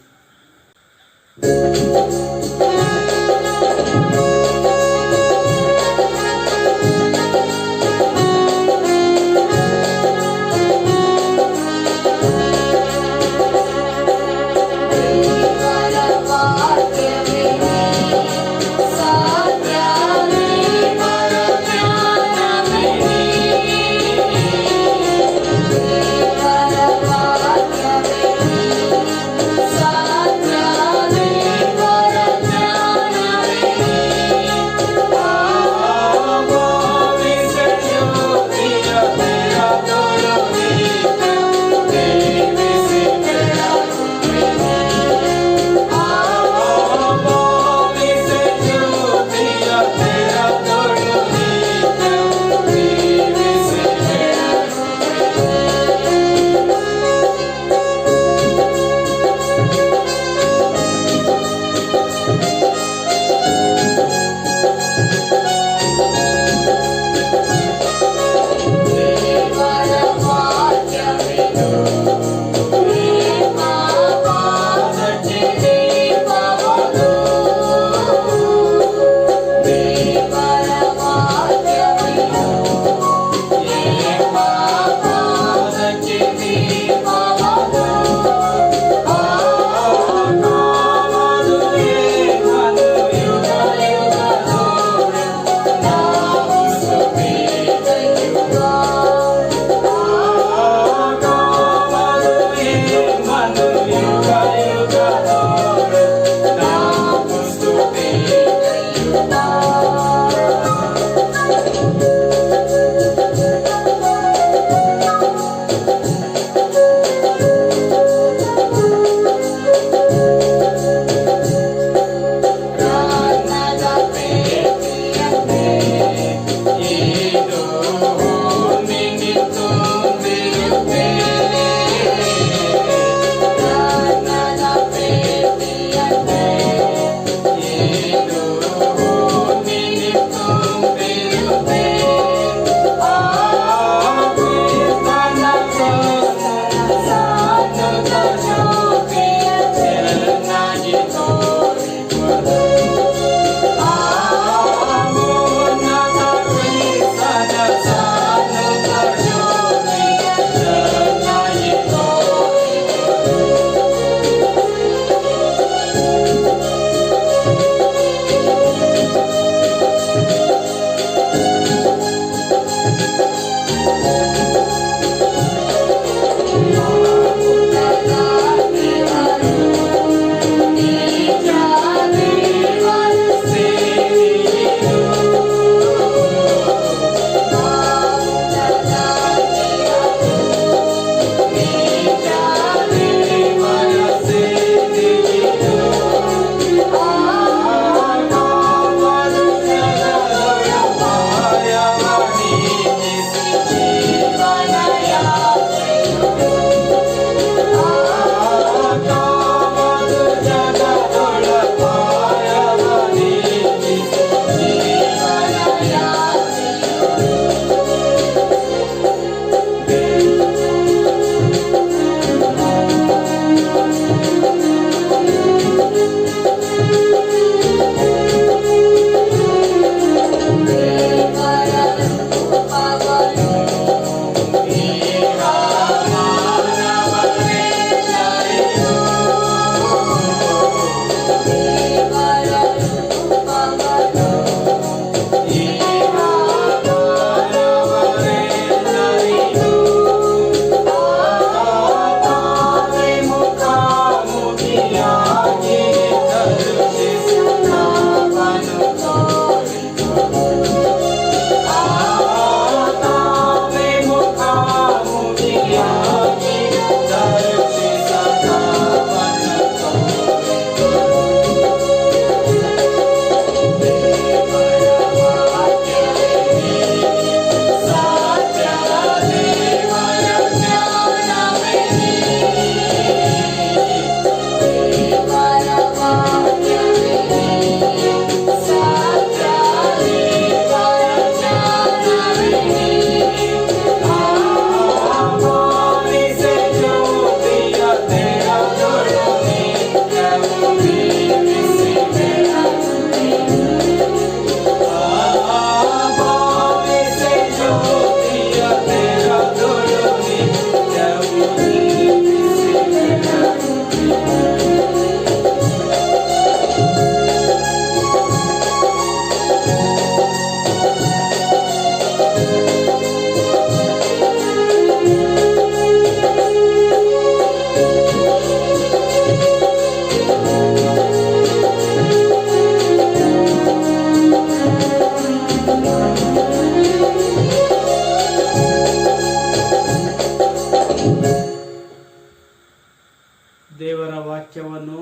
ವಾಕ್ಯವನ್ನು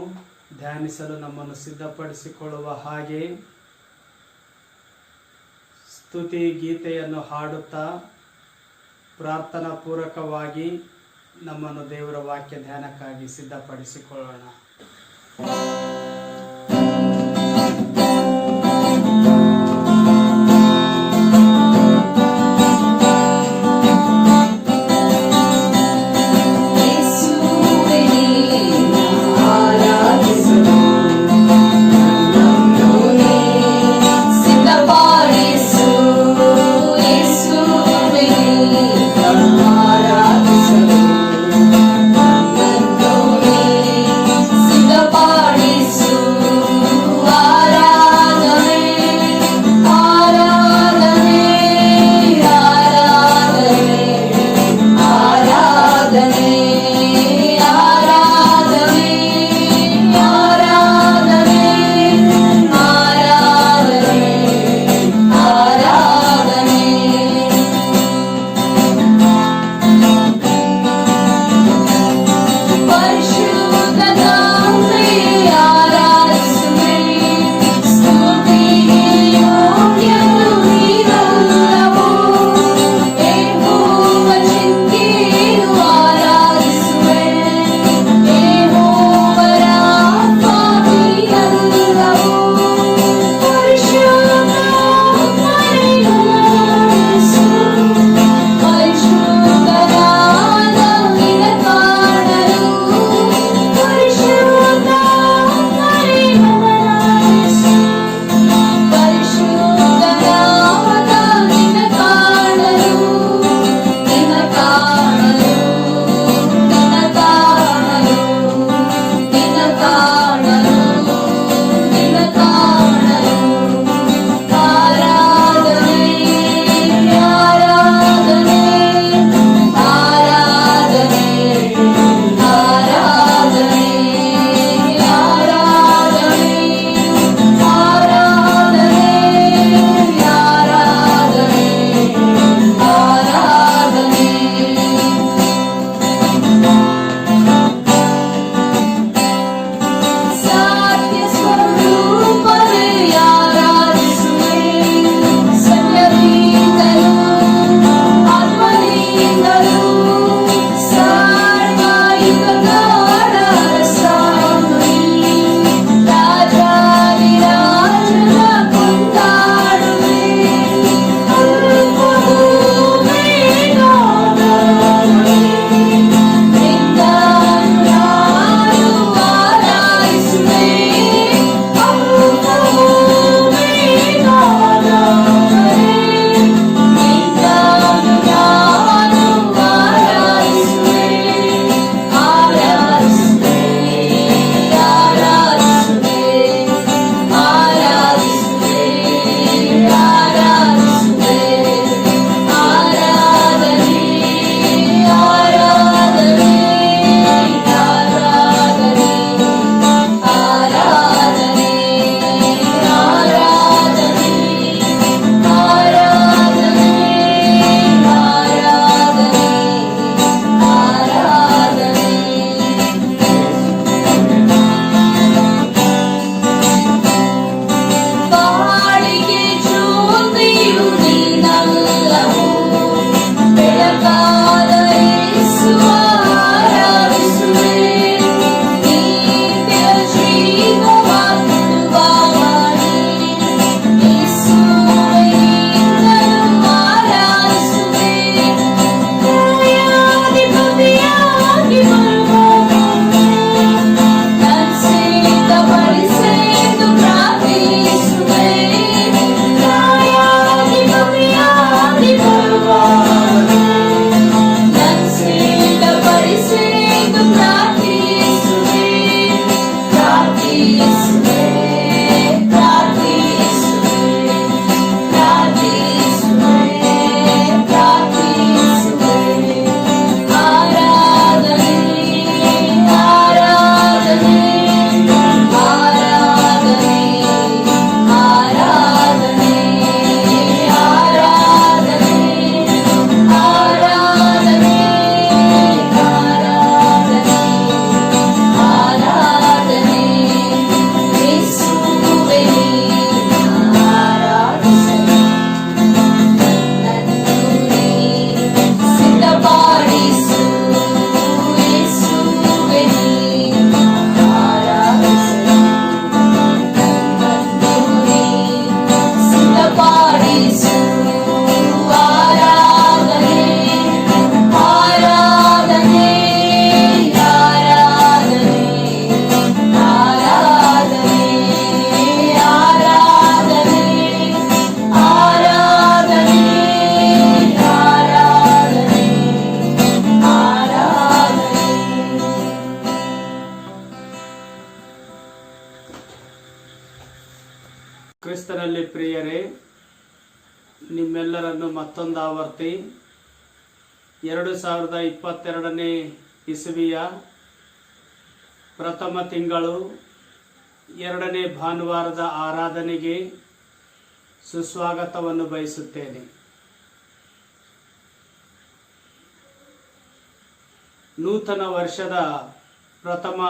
ಧ್ಯಾನಿಸಲು ನಮ್ಮನ್ನು ಸಿದ್ಧಪಡಿಸಿಕೊಳ್ಳುವ ಹಾಗೆ ಸ್ತುತಿ ಗೀತೆಯನ್ನು ಹಾಡುತ್ತಾ ಪ್ರಾರ್ಥನಾ ಪೂರ್ವಕವಾಗಿ ನಮ್ಮನ್ನು ದೇವರ ವಾಕ್ಯ ಧ್ಯಾನಕ್ಕಾಗಿ ಸಿದ್ಧಪಡಿಸಿಕೊಳ್ಳೋಣ. Party ಕರ್ತನಲ್ಲಿ ಪ್ರಿಯರೇ, ನಿಮ್ಮೆಲ್ಲರನ್ನು ಮತ್ತೊಂದು ಆವರ್ತಿ 2022ನೇ ಇಸವಿಯ ಪ್ರಥಮ ತಿಂಗಳು 2ನೇ ಭಾನುವಾರದ ಆರಾಧನೆಗೆ ಸುಸ್ವಾಗತವನ್ನು ಬಯಸುತ್ತೇನೆ. ನೂತನ ವರ್ಷದ ಪ್ರಥಮ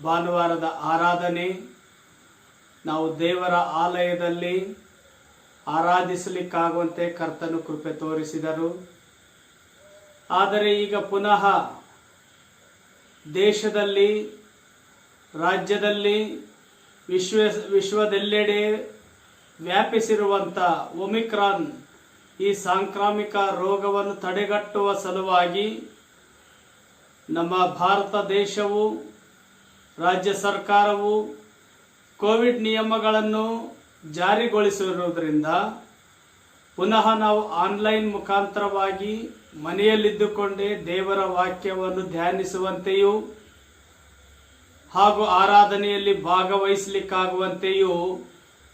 ಭಾನುವಾರದ ಆರಾಧನೆ ನಾವು ದೇವರ ಆಲಯದಲ್ಲಿ ಆರಾಧಿಸಲಿಕ್ಕಾಗುವಂತೆ ಕರ್ತನು ಕೃಪೆ ತೋರಿಸಿದರು. ಆದರೆ ಈಗ ಪುನಃ ದೇಶದಲ್ಲಿ, ರಾಜ್ಯದಲ್ಲಿ, ವಿಶ್ವದೆಲ್ಲೆಡೆ ವ್ಯಾಪಿಸಿರುವಂಥ ಒಮಿಕ್ರಾನ್ ಈ ಸಾಂಕ್ರಾಮಿಕ ರೋಗವನ್ನು ತಡೆಗಟ್ಟುವ ಸಲುವಾಗಿ ನಮ್ಮ ಭಾರತ ದೇಶವು, ರಾಜ್ಯ ಸರ್ಕಾರವು ಕೋವಿಡ್ ನಿಯಮಗಳನ್ನು ಜಾರಿಗೊಳಿಸಿರುವುದರಿಂದ ಪುನಃ ನಾವು ಆನ್ಲೈನ್ ಮುಖಾಂತರವಾಗಿ ಮನೆಯಲ್ಲಿದ್ದುಕೊಂಡೇ ದೇವರ ವಾಕ್ಯವನ್ನು ಧ್ಯಾನಿಸುವಂತೆಯೂ ಹಾಗೂ ಆರಾಧನೆಯಲ್ಲಿ ಭಾಗವಹಿಸಲಿಕ್ಕಾಗುವಂತೆಯೂ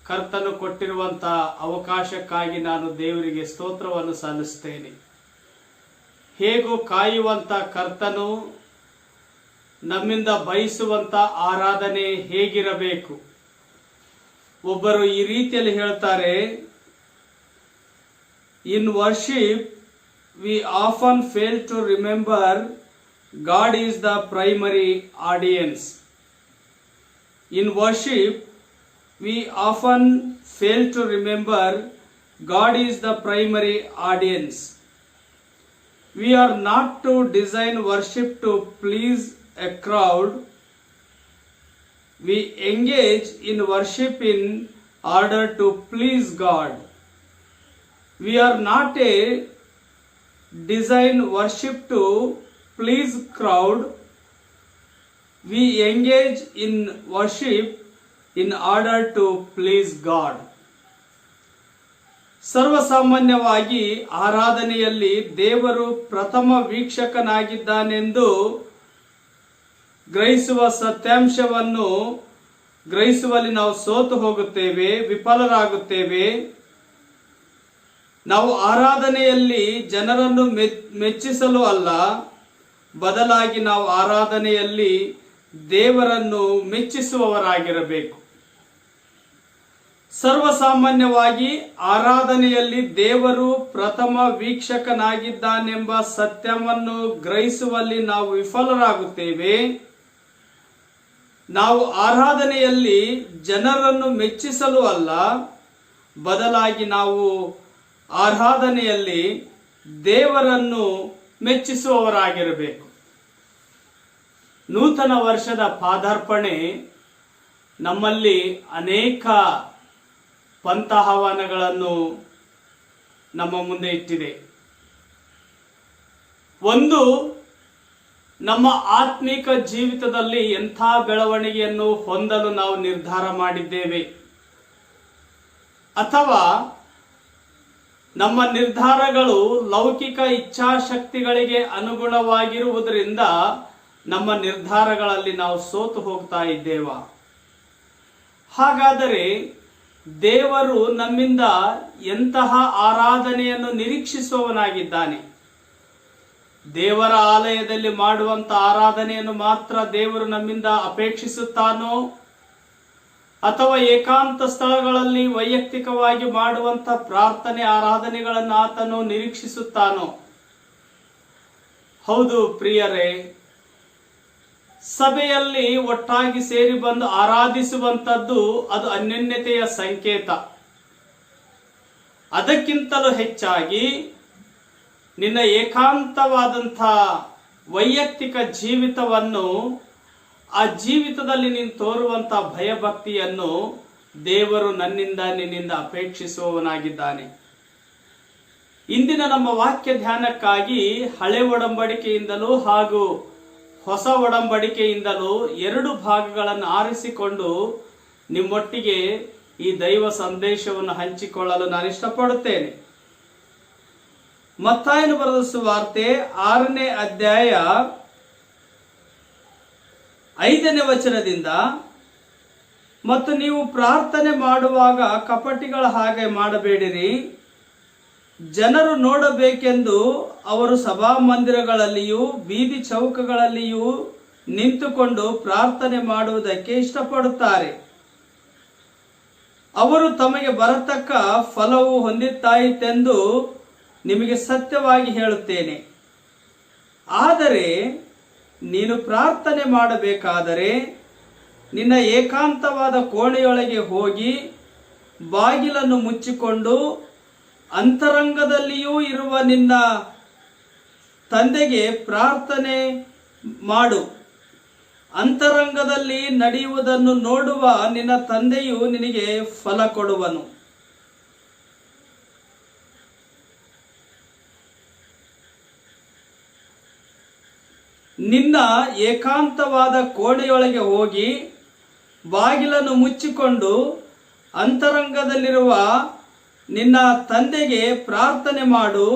ಕರ್ತನು ಕೊಟ್ಟಿರುವಂಥ ಅವಕಾಶಕ್ಕಾಗಿ ನಾನು ದೇವರಿಗೆ ಸ್ತೋತ್ರವನ್ನು ಸಲ್ಲಿಸುತ್ತೇನೆ. ಹೇಗೂ ಕಾಯುವಂಥ ಕರ್ತನು ನಮ್ಮಿಂದ ಬಯಸುವಂಥ ಆರಾಧನೆ ಹೇಗಿರಬೇಕು? ಒಬ್ಬರು ಈ ರೀತಿಯಲ್ಲಿ ಹೇಳ್ತಾರೆ, in worship we often fail to remember God is the primary audience. In worship we often fail to remember God is the primary audience. We are not to design worship to please a crowd. We engage in worship in order to please God. We are not a design worship to please crowd. We engage in worship in order to please God. ಸರ್ವಸಾಮಾನ್ಯವಾಗಿ ಆರಾಧನೆಯಲ್ಲಿ ದೇವರು ಪ್ರಥಮ ವೀಕ್ಷಕನಾಗಿದ್ದಾನೆಂದು ಗ್ರಹಿಸುವ ಸತ್ಯಾಂಶವನ್ನು ಗ್ರಹಿಸುವಲ್ಲಿ ನಾವು ಸೋತು ಹೋಗುತ್ತೇವೆ, ವಿಫಲರಾಗುತ್ತೇವೆ. ನಾವು ಆರಾಧನೆಯಲ್ಲಿ ಜನರನ್ನು ಮೆಚ್ಚಿಸಲು ಅಲ್ಲ, ಬದಲಾಗಿ ನಾವು ಆರಾಧನೆಯಲ್ಲಿ ದೇವರನ್ನು ಮೆಚ್ಚಿಸುವವರಾಗಿರಬೇಕು. ಸರ್ವಸಾಮಾನ್ಯವಾಗಿ ಆರಾಧನೆಯಲ್ಲಿ ದೇವರು ಪ್ರಥಮ ವೀಕ್ಷಕನಾಗಿದ್ದಾನೆಂಬ ಸತ್ಯವನ್ನು ಗ್ರಹಿಸುವಲ್ಲಿ ನಾವು ವಿಫಲರಾಗುತ್ತೇವೆ. ನಾವು ಆರಾಧನೆಯಲ್ಲಿ ಜನರನ್ನು ಮೆಚ್ಚಿಸಲು ಅಲ್ಲ, ಬದಲಾಗಿ ನಾವು ಆರಾಧನೆಯಲ್ಲಿ ದೇವರನ್ನು ಮೆಚ್ಚಿಸುವವರಾಗಿರಬೇಕು. ನೂತನ ವರ್ಷದ ಪಾದಾರ್ಪಣೆ ನಮ್ಮಲ್ಲಿ ಅನೇಕ ಪಂಥಾಹ್ವಾನಗಳನ್ನು ನಮ್ಮ ಮುಂದೆ ಇಟ್ಟಿದೆ. ಒಂದು, ನಮ್ಮ ಆತ್ಮಿಕ ಜೀವಿತದಲ್ಲಿ ಎಂಥ ಬೆಳವಣಿಗೆಯನ್ನು ಹೊಂದಲು ನಾವು ನಿರ್ಧಾರ ಮಾಡಿದ್ದೇವೆ, ಅಥವಾ ನಮ್ಮ ನಿರ್ಧಾರಗಳು ಲೌಕಿಕ ಇಚ್ಛಾಶಕ್ತಿಗಳಿಗೆ ಅನುಗುಣವಾಗಿರುವುದರಿಂದ ನಮ್ಮ ನಿರ್ಧಾರಗಳಲ್ಲಿ ನಾವು ಸೋತು ಹೋಗ್ತಾ ಇದ್ದೇವಾ? ಹಾಗಾದರೆ ದೇವರು ನಮ್ಮಿಂದ ಎಂತಹ ಆರಾಧನೆಯನ್ನು ನಿರೀಕ್ಷಿಸುವವನಾಗಿದ್ದಾನೆ? ದೇವರ ಆಲಯದಲ್ಲಿ ಮಾಡುವಂತ ಆರಾಧನೆಯನ್ನು ಮಾತ್ರ ದೇವರು ನಮ್ಮಿಂದ ಅಪೇಕ್ಷಿಸುತ್ತಾನೋ, ಅಥವಾ ಏಕಾಂತ ಸ್ಥಳಗಳಲ್ಲಿ ವೈಯಕ್ತಿಕವಾಗಿ ಮಾಡುವಂತ ಪ್ರಾರ್ಥನೆ ಆರಾಧನೆಗಳನ್ನು ಆತನು ನಿರೀಕ್ಷಿಸುತ್ತಾನೋ? ಹೌದು ಪ್ರಿಯರೇ, ಸಭೆಯಲ್ಲಿ ಒಟ್ಟಾಗಿ ಸೇರಿ ಬಂದು ಆರಾಧಿಸುವಂಥದ್ದು ಅದು ಅನ್ಯೋನ್ಯತೆಯ ಸಂಕೇತ. ಅದಕ್ಕಿಂತಲೂ ಹೆಚ್ಚಾಗಿ ನಿನ್ನ ಏಕಾಂತವಾದಂಥ ವೈಯಕ್ತಿಕ ಜೀವಿತವನ್ನು, ಆ ಜೀವಿತದಲ್ಲಿ ನೀನು ತೋರುವಂಥ ಭಯಭಕ್ತಿಯನ್ನು ದೇವರು ನಿನ್ನಿಂದ ಅಪೇಕ್ಷಿಸುವವನಾಗಿದ್ದಾನೆ. ಇಂದಿನ ನಮ್ಮ ವಾಕ್ಯ ಧ್ಯಾನಕ್ಕಾಗಿ ಹಳೆ ಒಡಂಬಡಿಕೆಯಿಂದಲೂ ಹಾಗೂ ಹೊಸ ಒಡಂಬಡಿಕೆಯಿಂದಲೂ 2 ಭಾಗಗಳನ್ನು ಆರಿಸಿಕೊಂಡು ನಿಮ್ಮೊಟ್ಟಿಗೆ ಈ ದೈವ ಸಂದೇಶವನ್ನು ಹಂಚಿಕೊಳ್ಳಲು ನಾನು ಇಷ್ಟಪಡುತ್ತೇನೆ. ಮತ್ತಾಯನು ಬರೆದ ಸುವಾರ್ತೆ 6ನೇ ಅಧ್ಯಾಯ 5ನೇ ವಚನದಿಂದ ಮತ್ತು ನೀವು ಪ್ರಾರ್ಥನೆ ಮಾಡುವಾಗ ಕಪಟಿಗಳ ಹಾಗೆ ಮಾಡಬೇಡಿರಿ, ಜನರು ನೋಡಬೇಕೆಂದು ಅವರು ಸಭಾಮಂದಿರಗಳಲ್ಲಿಯೂ ಬೀದಿ ಚೌಕಗಳಲ್ಲಿಯೂ ನಿಂತುಕೊಂಡು ಪ್ರಾರ್ಥನೆ ಮಾಡುವುದಕ್ಕೆ ಇಷ್ಟಪಡುತ್ತಾರೆ. ಅವರು ತಮಗೆ ಬರತಕ್ಕ ಫಲವು ಹೊಂದಿದ್ದಾಯಿತೆಂದು ನಿಮಗೆ ಸತ್ಯವಾಗಿ ಹೇಳುತ್ತೇನೆ. ಆದರೆ ನೀನು ಪ್ರಾರ್ಥನೆ ಮಾಡಬೇಕಾದರೆ ನಿನ್ನ ಏಕಾಂತವಾದ ಕೋಣೆಯೊಳಗೆ ಹೋಗಿ ಬಾಗಿಲನ್ನು ಮುಚ್ಚಿಕೊಂಡು ಅಂತರಂಗದಲ್ಲಿಯೂ ಇರುವ ನಿನ್ನ ತಂದೆಗೆ ಪ್ರಾರ್ಥನೆ ಮಾಡು. ಅಂತರಂಗದಲ್ಲಿ ನಡೆಯುವುದನ್ನು ನೋಡುವ ನಿನ್ನ ತಂದೆಯು ನಿನಗೆ ಫಲ ಕೊಡುವನು. ನಿನ್ನ ಏಕಾಂತವಾದ ಕೋಣೆಯೊಳಗೆ ಹೋಗಿ ಬಾಗಿಲನ್ನು ಮುಚ್ಚಿಕೊಂಡು ಅಂತರಂಗದಲ್ಲಿರುವ ನಿನ್ನ ತಂದೆಗೆ ಪ್ರಾರ್ಥನೆ ಮಾಡು.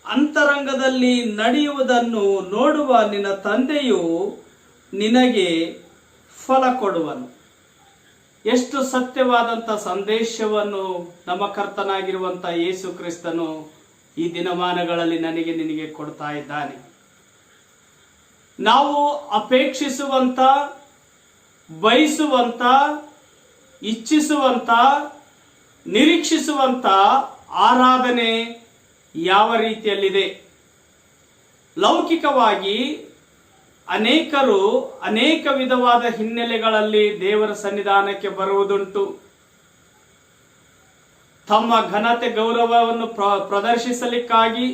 ಅಂತರಂಗದಲ್ಲಿ ನಡೆಯುವುದನ್ನು ನೋಡುವ ನಿನ್ನ ತಂದೆಯು ನಿನಗೆ ಫಲ ಕೊಡುವನು. ಎಷ್ಟು ಸತ್ಯವಾದಂಥ ಸಂದೇಶವನ್ನು ನಮ್ಮ ಕರ್ತನಾಗಿರುವಂಥ ಯೇಸು ಕ್ರಿಸ್ತನು ಈ ದಿನಮಾನಗಳಲ್ಲಿ ನನಗೆ ನಿನಗೆ ಕೊಡ್ತಾ ಇದ್ದಾನೆ. ನಾವು ಅಪೇಕ್ಷಿಸುವಂತ, ಬಯಸುವಂತ, ಇಚ್ಛಿಸುವಂತ, ನಿರೀಕ್ಷಿಸುವಂತ ಆರಾಧನೆ ಯಾವ ರೀತಿಯಲ್ಲಿದೆ? ಲೌಕಿಕವಾಗಿ ಅನೇಕರು ಅನೇಕ ವಿಧವಾದ ಹಿನ್ನೆಲೆಗಳಲ್ಲಿ ದೇವರ ಸನ್ನಿಧಾನಕ್ಕೆ ಬರುವುದುಂಟು. ತಮ್ಮ ಘನತೆ ಗೌರವವನ್ನು ಪ್ರದರ್ಶಿಸಲಿಕ್ಕಾಗಿ,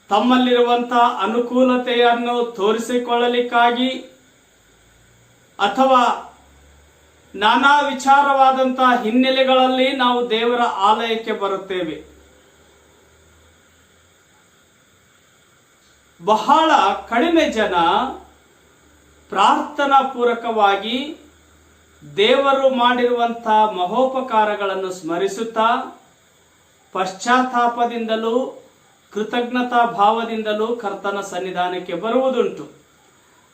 ತಮ್ಮಲ್ಲಿರುವಂತಹ ಅನುಕೂಲತೆಯನ್ನು ತೋರಿಸಿಕೊಳ್ಳಲಿಕ್ಕಾಗಿ, ಅಥವಾ ನಾನಾ ವಿಚಾರವಾದಂತಹ ಹಿನ್ನೆಲೆಗಳಲ್ಲಿ ನಾವು ದೇವರ ಆಲಯಕ್ಕೆ ಬರುತ್ತೇವೆ. ಬಹಳ ಕಡಿಮೆ ಜನ ಪ್ರಾರ್ಥನಾ ಪೂರ್ವಕವಾಗಿ ದೇವರು ಮಾಡಿರುವಂತಹ ಮಹೋಪಕಾರಗಳನ್ನು ಸ್ಮರಿಸುತ್ತಾ ಪಶ್ಚಾತ್ತಾಪದಿಂದಲೂ ಕೃತಜ್ಞತಾ ಭಾವದಿಂದಲೂ ಕರ್ತನ ಸನ್ನಿಧಾನಕ್ಕೆ ಬರುವುದುಂಟು.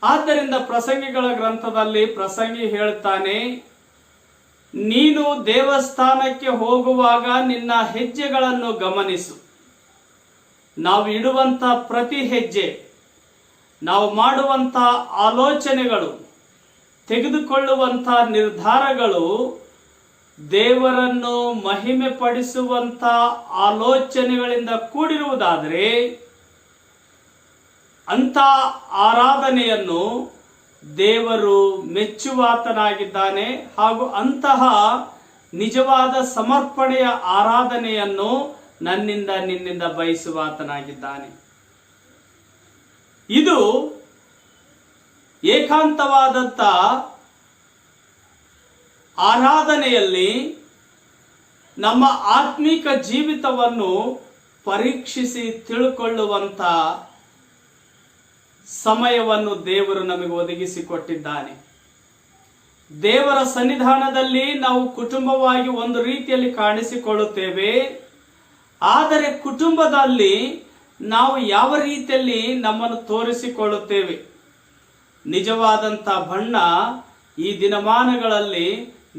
ಆದ್ದರಿಂದ ಪ್ರಸಂಗಿಗಳ ಗ್ರಂಥದಲ್ಲಿ ಪ್ರಸಂಗಿ ಹೇಳುತ್ತಾನೆ, ನೀನು ದೇವಸ್ಥಾನಕ್ಕೆ ಹೋಗುವಾಗ ನಿನ್ನ ಹೆಜ್ಜೆಗಳನ್ನು ಗಮನಿಸು. ನಾವು ಇಡುವಂತ ಪ್ರತಿ ಹೆಜ್ಜೆ, ನಾವು ಮಾಡುವಂತ ಆಲೋಚನೆಗಳು, ತೆಗೆದುಕೊಳ್ಳುವಂತ ನಿರ್ಧಾರಗಳು ದೇವರನ್ನು ಮಹಿಮೆ ಪಡಿಸುವಂತ ಆಲೋಚನೆಗಳಿಂದ ಕೂಡಿರುವುದಾದರೆ ಅಂತ ಆರಾಧನೆಯನ್ನು ದೇವರು ಮೆಚ್ಚುವಾತನಾಗಿದ್ದಾನೆ. ಹಾಗೂ ಅಂತಹ ನಿಜವಾದ ಸಮರ್ಪಣೆಯ ಆರಾಧನೆಯನ್ನು ನನ್ನಿಂದ ನಿನ್ನಿಂದ ಬಯಸುವಾತನಾಗಿದ್ದಾನೆ. ಇದು ಏಕಾಂತವಾದಂತ ಆರಾಧನೆಯಲ್ಲಿ ನಮ್ಮ ಆತ್ಮಿಕ ಜೀವಿತವನ್ನು ಪರೀಕ್ಷಿಸಿ ತಿಳುಕೊಳ್ಳುವಂತ ಸಮಯವನ್ನು ದೇವರು ನಮಗೆ ಒದಗಿಸಿಕೊಟ್ಟಿದ್ದಾನೆ. ದೇವರ ಸನ್ನಿಧಾನದಲ್ಲಿ ನಾವು ಕುಟುಂಬವಾಗಿ ಒಂದು ರೀತಿಯಲ್ಲಿ ಕಾಣಿಸಿಕೊಳ್ಳುತ್ತೇವೆ. ಆದರೆ ಕುಟುಂಬದಲ್ಲಿ ನಾವು ಯಾವ ರೀತಿಯಲ್ಲಿ ನಮ್ಮನ್ನು ತೋರಿಸಿಕೊಳ್ಳುತ್ತೇವೆ? ನಿಜವಾದಂತ ಬಣ್ಣ ಈ ದಿನಮಾನಗಳಲ್ಲಿ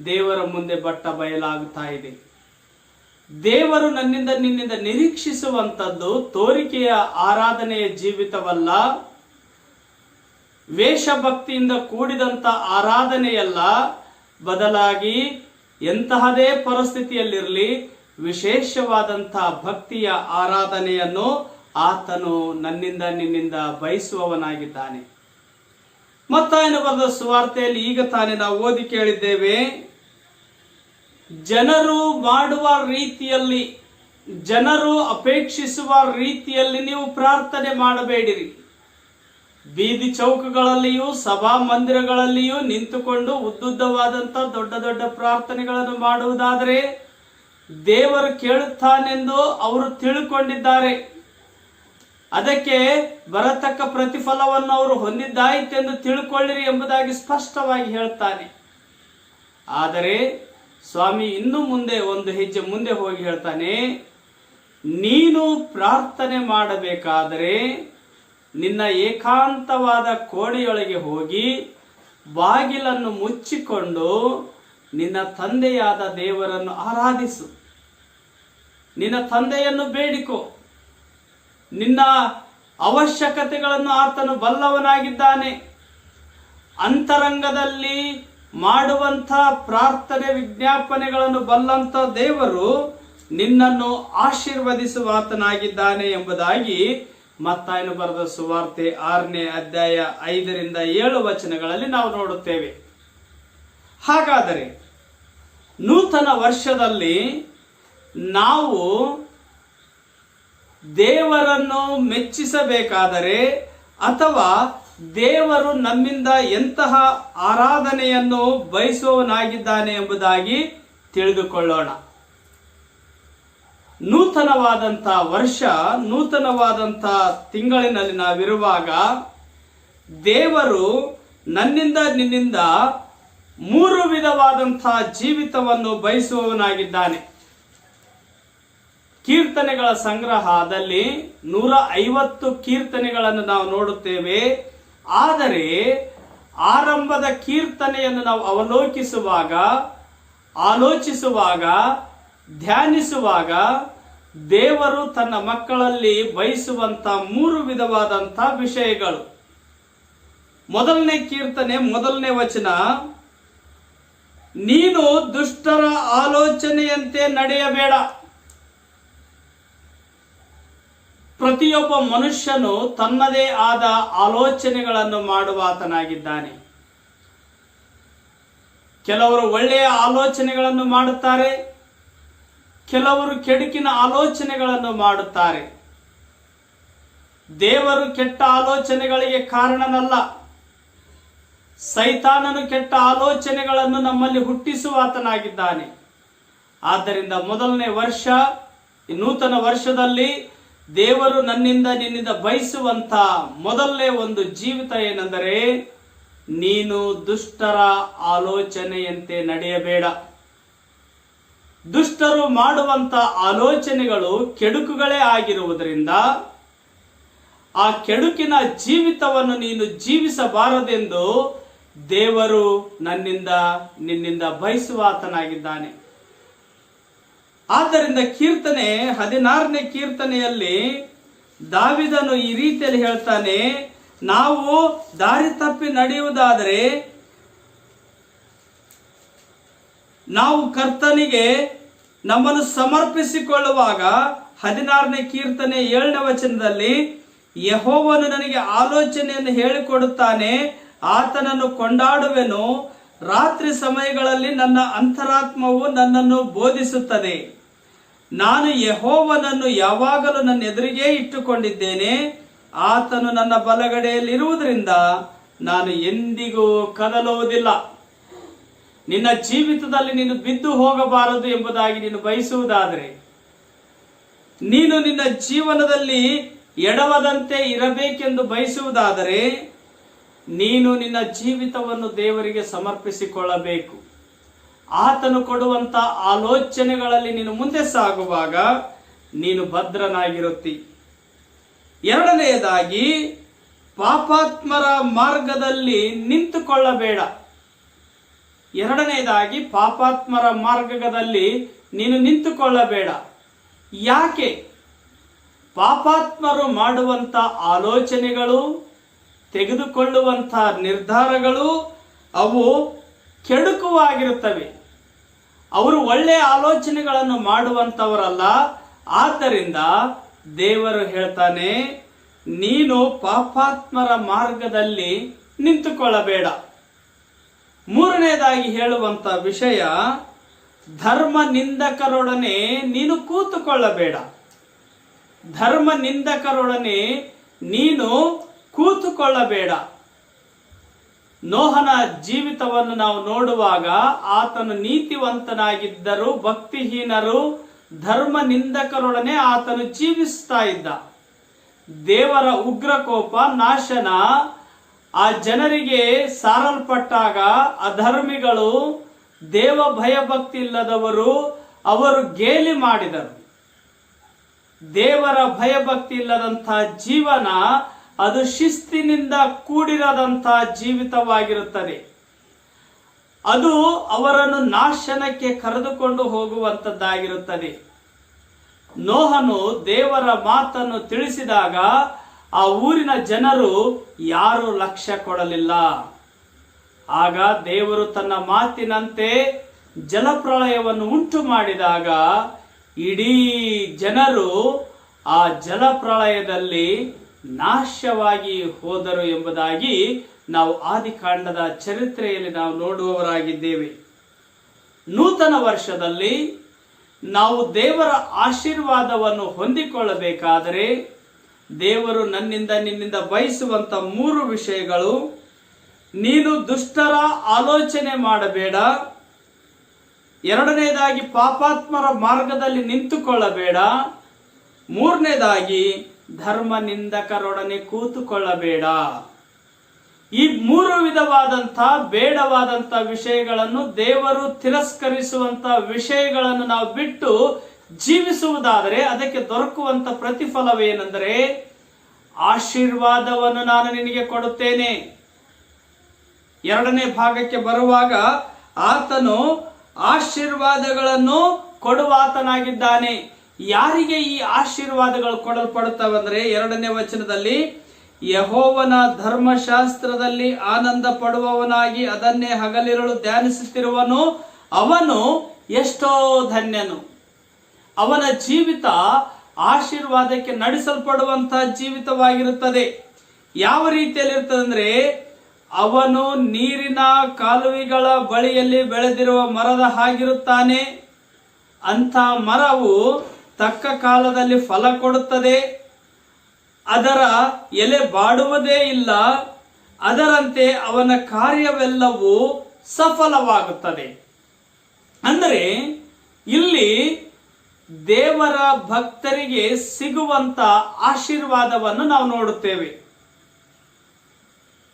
ದೇವರ ಮುಂದೆ ಬಟ್ಟ ಬಯಲಾಗುತ್ತಾ ಇದೆ. ದೇವರು ನನ್ನಿಂದ ನಿನ್ನಿಂದ ನಿರೀಕ್ಷಿಸುವಂತದ್ದು ತೋರಿಕೆಯ ಆರಾಧನೆಯ ಜೀವಿತವಲ್ಲ, ವೇಷಭಕ್ತಿಯಿಂದ ಕೂಡಿದಂತ ಆರಾಧನೆಯಲ್ಲ. ಬದಲಾಗಿ ಎಂತಹದೇ ಪರಿಸ್ಥಿತಿಯಲ್ಲಿರಲಿ ವಿಶೇಷವಾದಂತಹ ಭಕ್ತಿಯ ಆರಾಧನೆಯನ್ನು ಆತನು ನನ್ನಿಂದ ನಿನ್ನಿಂದ ಬಯಸುವವನಾಗಿದ್ದಾನೆ. ಮತ್ತಾಯನು ಬರೆದ ಸುವಾರ್ತೆಯಲ್ಲಿ ಈಗ ತಾನೇ ನಾವು ಓದಿ ಕೇಳಿದ್ದೇವೆ, ಜನರು ಮಾಡುವ ರೀತಿಯಲ್ಲಿ, ಜನರು ಅಪೇಕ್ಷಿಸುವ ರೀತಿಯಲ್ಲಿ ನೀವು ಪ್ರಾರ್ಥನೆ ಮಾಡಬೇಡಿರಿ. ಬೀದಿ ಚೌಕಗಳಲ್ಲಿಯೂ ಸಭಾ ಮಂದಿರಗಳಲ್ಲಿಯೂ ನಿಂತುಕೊಂಡು ಉದ್ದುದ್ದವಾದಂತ ದೊಡ್ಡ ದೊಡ್ಡ ಪ್ರಾರ್ಥನೆಗಳನ್ನು ಮಾಡುವುದಾದರೆ ದೇವರು ಕೇಳುತ್ತಾನೆಂದು ಅವರು ತಿಳುಕೊಂಡಿದ್ದಾರೆ. ಅದಕ್ಕೆ ಬರತಕ್ಕ ಪ್ರತಿಫಲವನ್ನು ಅವರು ಹೊಂದಿದ್ದಾಯಿತೆಂದು ತಿಳ್ಕೊಳ್ಳಿರಿ ಎಂಬುದಾಗಿ ಸ್ಪಷ್ಟವಾಗಿ ಹೇಳ್ತಾನೆ. ಆದರೆ ಸ್ವಾಮಿ ಇನ್ನು ಮುಂದೆ ಒಂದು ಹೆಜ್ಜೆ ಮುಂದೆ ಹೋಗಿ ಹೇಳ್ತಾನೆ, ನೀನು ಪ್ರಾರ್ಥನೆ ಮಾಡಬೇಕಾದರೆ ನಿನ್ನ ಏಕಾಂತವಾದ ಕೋಣೆಯೊಳಗೆ ಹೋಗಿ ಬಾಗಿಲನ್ನು ಮುಚ್ಚಿಕೊಂಡು ನಿನ್ನ ತಂದೆಯಾದ ದೇವರನ್ನು ಆರಾಧಿಸು. ನಿನ್ನ ತಂದೆಯನ್ನು ಬೇಡಿಕೋ. ನಿನ್ನ ಅವಶ್ಯಕತೆಗಳನ್ನು ಆತನು ಬಲ್ಲವನಾಗಿದ್ದಾನೆ. ಅಂತರಂಗದಲ್ಲಿ ಮಾಡುವಂಥ ಪ್ರಾರ್ಥನೆ ವಿಜ್ಞಾಪನೆಗಳನ್ನು ಬಲ್ಲಂತ ದೇವರು ನಿನ್ನನ್ನು ಆಶೀರ್ವದಿಸುವಾತನಾಗಿದ್ದಾನೆ ಎಂಬುದಾಗಿ ಮತ್ತಾಯನು ಬರೆದ ಸುವಾರ್ತೆ 6ನೇ ಅಧ್ಯಾಯ 5ರಿಂದ 7 ವಚನಗಳಲ್ಲಿ ನಾವು ನೋಡುತ್ತೇವೆ. ಹಾಗಾದರೆ ನೂತನ ವರ್ಷದಲ್ಲಿ ನಾವು ದೇವರನ್ನು ಮೆಚ್ಚಿಸಬೇಕಾದರೆ ಅಥವಾ ದೇವರು ನಮ್ಮಿಂದ ಎಂತಹ ಆರಾಧನೆಯನ್ನು ಬಯಸುವವನಾಗಿದ್ದಾನೆ ಎಂಬುದಾಗಿ ತಿಳಿದುಕೊಳ್ಳೋಣ. ನೂತನವಾದಂಥ ವರ್ಷ, ನೂತನವಾದಂಥ ತಿಂಗಳಿನಲ್ಲಿ ನಾವಿರುವಾಗ ದೇವರು ನನ್ನಿಂದ ನಿನ್ನಿಂದ 3 ವಿಧವಾದಂಥ ಜೀವಿತವನ್ನು ಬಯಸುವವನಾಗಿದ್ದಾನೆ. ಕೀರ್ತನೆಗಳ ಸಂಗ್ರಹದಲ್ಲಿ 150 ಕೀರ್ತನೆಗಳನ್ನು ನಾವು ನೋಡುತ್ತೇವೆ. ಆದರೆ ಆರಂಭದ ಕೀರ್ತನೆಯನ್ನು ನಾವು ಆಲೋಚಿಸುವಾಗ ಧ್ಯಾನಿಸುವಾಗ ದೇವರು ತನ್ನ ಮಕ್ಕಳಲ್ಲಿ ಬಯಸುವಂತ 3 ವಿಧವಾದಂಥ ವಿಷಯಗಳು. ಮೊದಲನೇ ಕೀರ್ತನೆ 1ನೇ ವಚನ, ನೀನು ದುಷ್ಟರ ಆಲೋಚನೆಯಂತೆ ನಡೆಯಬೇಡ. ಪ್ರತಿಯೊಬ್ಬ ಮನುಷ್ಯನು ತನ್ನದೇ ಆದ ಆಲೋಚನೆಗಳನ್ನು ಮಾಡುವಾತನಾಗಿದ್ದಾನೆ. ಕೆಲವರು ಒಳ್ಳೆಯ ಆಲೋಚನೆಗಳನ್ನು ಮಾಡುತ್ತಾರೆ, ಕೆಲವರು ಕೆಡುಕಿನ ಆಲೋಚನೆಗಳನ್ನು ಮಾಡುತ್ತಾರೆ. ದೇವರು ಕೆಟ್ಟ ಆಲೋಚನೆಗಳಿಗೆ ಕಾರಣನಲ್ಲ. ಸೈತಾನನು ಕೆಟ್ಟ ಆಲೋಚನೆಗಳನ್ನು ನಮ್ಮಲ್ಲಿ ಹುಟ್ಟಿಸುವಾತನಾಗಿದ್ದಾನೆ. ಆದ್ದರಿಂದ ಮೊದಲನೇ ವರ್ಷ, ನೂತನ ವರ್ಷದಲ್ಲಿ ದೇವರು ನಿನ್ನಿಂದ ಬಯಸುವಂತ ಮೊದಲನೇ ಒಂದು ಜೀವಿತ ಏನೆಂದರೆ, ನೀನು ದುಷ್ಟರ ಆಲೋಚನೆಯಂತೆ ನಡೆಯಬೇಡ. ದುಷ್ಟರು ಮಾಡುವಂತ ಆಲೋಚನೆಗಳು ಕೆಡುಕುಗಳೇ ಆಗಿರುವುದರಿಂದ ಆ ಕೆಡುಕಿನ ಜೀವಿತವನ್ನು ನೀನು ಜೀವಿಸಬಾರದೆಂದು ದೇವರು ನಿನ್ನಿಂದ ಬಯಸುವಾತನಾಗಿದ್ದಾನೆ. ಆದ್ದರಿಂದ ಕೀರ್ತನೆ 16ನೇ ಕೀರ್ತನೆಯಲ್ಲಿ ದಾವಿದನು ಈ ರೀತಿಯಲ್ಲಿ ಹೇಳ್ತಾನೆ, ನಾವು ದಾರಿ ತಪ್ಪಿ ನಡೆಯುವುದಾದರೆ ನಾವು ಕರ್ತನಿಗೆ ನಮ್ಮನ್ನು ಸಮರ್ಪಿಸಿಕೊಳ್ಳುವಾಗ 16ನೇ ಕೀರ್ತನೆ 7ನೇ ವಚನದಲ್ಲಿ, ಯೆಹೋವನು ನನಗೆ ಆಲೋಚನೆಯನ್ನು ಹೇಳಿಕೊಡುತ್ತಾನೆ, ಆತನನ್ನು ಕೊಂಡಾಡುವೆನು. ರಾತ್ರಿ ಸಮಯಗಳಲ್ಲಿ ನನ್ನ ಅಂತರಾತ್ಮವು ನನ್ನನ್ನು ಬೋಧಿಸುತ್ತದೆ. ನಾನು ಯೆಹೋವನನ್ನು ಯಾವಾಗಲೂ ನನ್ನ ಎದುರಿಗೆ ಇಟ್ಟುಕೊಂಡಿದ್ದೇನೆ. ಆತನು ನನ್ನ ಬಲಗಡೆಯಲ್ಲಿರುವುದರಿಂದ ನಾನು ಎಂದಿಗೂ ಕದಲುವುದಿಲ್ಲ. ನಿನ್ನ ಜೀವಿತದಲ್ಲಿ ನೀನು ಬಿದ್ದು ಹೋಗಬಾರದು ಎಂಬುದಾಗಿ ನೀನು ಬಯಸುವುದಾದರೆ, ನೀನು ನಿನ್ನ ಜೀವನದಲ್ಲಿ ಎಡವದಂತೆ ಇರಬೇಕೆಂದು ಬಯಸುವುದಾದರೆ, ನೀನು ನಿನ್ನ ಜೀವಿತವನ್ನು ದೇವರಿಗೆ ಸಮರ್ಪಿಸಿಕೊಳ್ಳಬೇಕು. ಆತನು ಕೊಡುವಂತ ಆಲೋಚನೆಗಳಲ್ಲಿ ನೀನು ಮುಂದೆ ಸಾಗುವಾಗ ನೀನು ಭದ್ರನಾಗಿರುತ್ತಿ. ಎರಡನೆಯದಾಗಿ, ಪಾಪಾತ್ಮರ ಮಾರ್ಗದಲ್ಲಿ ನಿಂತುಕೊಳ್ಳಬೇಡ. ಪಾಪಾತ್ಮರ ಮಾರ್ಗದಲ್ಲಿ ನೀನು ನಿಂತುಕೊಳ್ಳಬೇಡ. ಯಾಕೆ? ಪಾಪಾತ್ಮರು ಮಾಡುವಂತ ಆಲೋಚನೆಗಳು, ತೆಗೆದುಕೊಳ್ಳುವಂತ ನಿರ್ಧಾರಗಳು ಅವು ಕೆಡುಕುವಾಗಿರುತ್ತವೆ. ಅವರು ಒಳ್ಳೆಯ ಆಲೋಚನೆಗಳನ್ನು ಮಾಡುವಂತವರಲ್ಲ. ಆದ್ದರಿಂದ ದೇವರು ಹೇಳ್ತಾನೆ, ನೀನು ಪಾಪಾತ್ಮರ ಮಾರ್ಗದಲ್ಲಿ ನಿಂತುಕೊಳ್ಳಬೇಡ. ಮೂರನೆಯದಾಗಿ ಹೇಳುವಂತ ವಿಷಯ, ಧರ್ಮ ನಿಂದಕರೊಡನೆ ನೀನು ಕೂತುಕೊಳ್ಳಬೇಡ. ಧರ್ಮ ನಿಂದಕರೊಡನೆ ನೀನು ಕೂತುಕೊಳ್ಳಬೇಡ. ನೋಹನ ಜೀವಿತವನ್ನು ನಾವು ನೋಡುವಾಗ ಆತನು ನೀತಿವಂತನಾಗಿದ್ದರೂ ಭಕ್ತಿಹೀನರು, ಧರ್ಮ ನಿಂದಕರೊಡನೆ ಆತನು ಜೀವಿಸ್ತಾ ಇದ್ದ. ದೇವರ ಉಗ್ರಕೋಪ, ನಾಶನ ಆ ಜನರಿಗೆ ಸಾರಲ್ಪಟ್ಟಾಗ ಅಧರ್ಮಿಗಳು, ದೇವ ಭಯಭಕ್ತಿ ಇಲ್ಲದವರು ಅವರು ಗೇಲಿ ಮಾಡಿದರು. ದೇವರ ಭಯಭಕ್ತಿ ಇಲ್ಲದಂಥ ಜೀವನ ಅದು ಶಿಸ್ತಿನಿಂದ ಕೂಡಿರದಂಥ ಜೀವಿತವಾಗಿರುತ್ತದೆ. ಅದು ಅವರನ್ನು ನಾಶನಕ್ಕೆ ಕರೆದುಕೊಂಡು ಹೋಗುವಂತದ್ದಾಗಿರುತ್ತದೆ. ನೋಹನು ದೇವರ ಮಾತನ್ನು ತಿಳಿಸಿದಾಗ ಆ ಊರಿನ ಜನರು ಯಾರು ಲಕ್ಷ್ಯ ಕೊಡಲಿಲ್ಲ. ಆಗ ದೇವರು ತನ್ನ ಮಾತಿನಂತೆ ಜಲಪ್ರಳಯವನ್ನು ಉಂಟು ಮಾಡಿದಾಗ ಇಡೀ ಜನರು ಆ ಜಲಪ್ರಳಯದಲ್ಲಿ ನಾಶವಾಗಿ ಹೋದರು ಎಂಬುದಾಗಿ ನಾವು ಆದಿಕಾಂಡದ ಚರಿತ್ರೆಯಲ್ಲಿ ನಾವು ನೋಡುವವರಾಗಿದ್ದೇವೆ. ನೂತನ ವರ್ಷದಲ್ಲಿ ನಾವು ದೇವರ ಆಶೀರ್ವಾದವನ್ನು ಹೊಂದಿಕೊಳ್ಳಬೇಕಾದರೆ ದೇವರು ನನ್ನಿಂದ ನಿನ್ನಿಂದ ಬಯಸುವಂತ 3 ವಿಷಯಗಳು: ನೀನು ದುಷ್ಟರ ಆಲೋಚನೆ ಮಾಡಬೇಡ, ಎರಡನೇದಾಗಿ ಪಾಪಾತ್ಮರ ಮಾರ್ಗದಲ್ಲಿ ನಿಂತುಕೊಳ್ಳಬೇಡ, ಮೂರನೇದಾಗಿ ಧರ್ಮ ನಿಂದಕರೊಡನೆ ಕೂತುಕೊಳ್ಳಬೇಡ. ಈ 3 ವಿಧವಾದಂಥ ಬೇಡವಾದಂಥ ವಿಷಯಗಳನ್ನು, ದೇವರು ತಿರಸ್ಕರಿಸುವಂತ ವಿಷಯಗಳನ್ನು ನಾವು ಬಿಟ್ಟು ಜೀವಿಸುವುದಾದರೆ ಅದಕ್ಕೆ ದೊರಕುವಂತ ಪ್ರತಿಫಲವೇನೆಂದರೆ ಆಶೀರ್ವಾದವನ್ನು ನಾನು ನಿನಗೆ ಕೊಡುತ್ತೇನೆ. 2ನೇ ಭಾಗಕ್ಕೆ ಬರುವಾಗ ಆತನು ಆಶೀರ್ವಾದಗಳನ್ನು ಕೊಡುವಾತನಾಗಿದ್ದಾನೆ. ಯಾರಿಗೆ ಈ ಆಶೀರ್ವಾದಗಳು ಕೊಡಲ್ಪಡುತ್ತವಂದ್ರೆ 2ನೇ ವಚನದಲ್ಲಿ, ಯೆಹೋವನ ಧರ್ಮಶಾಸ್ತ್ರದಲ್ಲಿ ಆನಂದ ಪಡುವವನಾಗಿ ಅದನ್ನೇ ಹಗಲಿರುಳು ಧ್ಯಾನಿಸುತ್ತಿರುವನು ಅವನು ಎಷ್ಟೋ ಧನ್ಯನು. ಅವನ ಜೀವಿತ ಆಶೀರ್ವಾದಕ್ಕೆ ನಡೆಸಲ್ಪಡುವಂತಹ ಜೀವಿತವಾಗಿರುತ್ತದೆ. ಯಾವ ರೀತಿಯಲ್ಲಿ ಇರ್ತದೆ ಅಂದ್ರೆ, ಅವನು ನೀರಿನ ಕಾಲುವೆಗಳ ಬಳಿಯಲ್ಲಿ ಬೆಳೆದಿರುವ ಮರದ ಹಾಗಿರುತ್ತಾನೆ. ಅಂಥ ಮರವು ತಕ್ಕ ಕಾಲದಲ್ಲಿ ಫಲ ಕೊಡುತ್ತದೆ, ಅದರ ಎಲೆ ಬಾಡುವುದೇ ಇಲ್ಲ. ಅದರಂತೆ ಅವನ ಕಾರ್ಯವೆಲ್ಲವೂ ಸಫಲವಾಗುತ್ತದೆ. ಅಂದರೆ ಇಲ್ಲಿ ದೇವರ ಭಕ್ತರಿಗೆ ಸಿಗುವಂತ ಆಶೀರ್ವಾದವನ್ನು ನಾವು ನೋಡುತ್ತೇವೆ.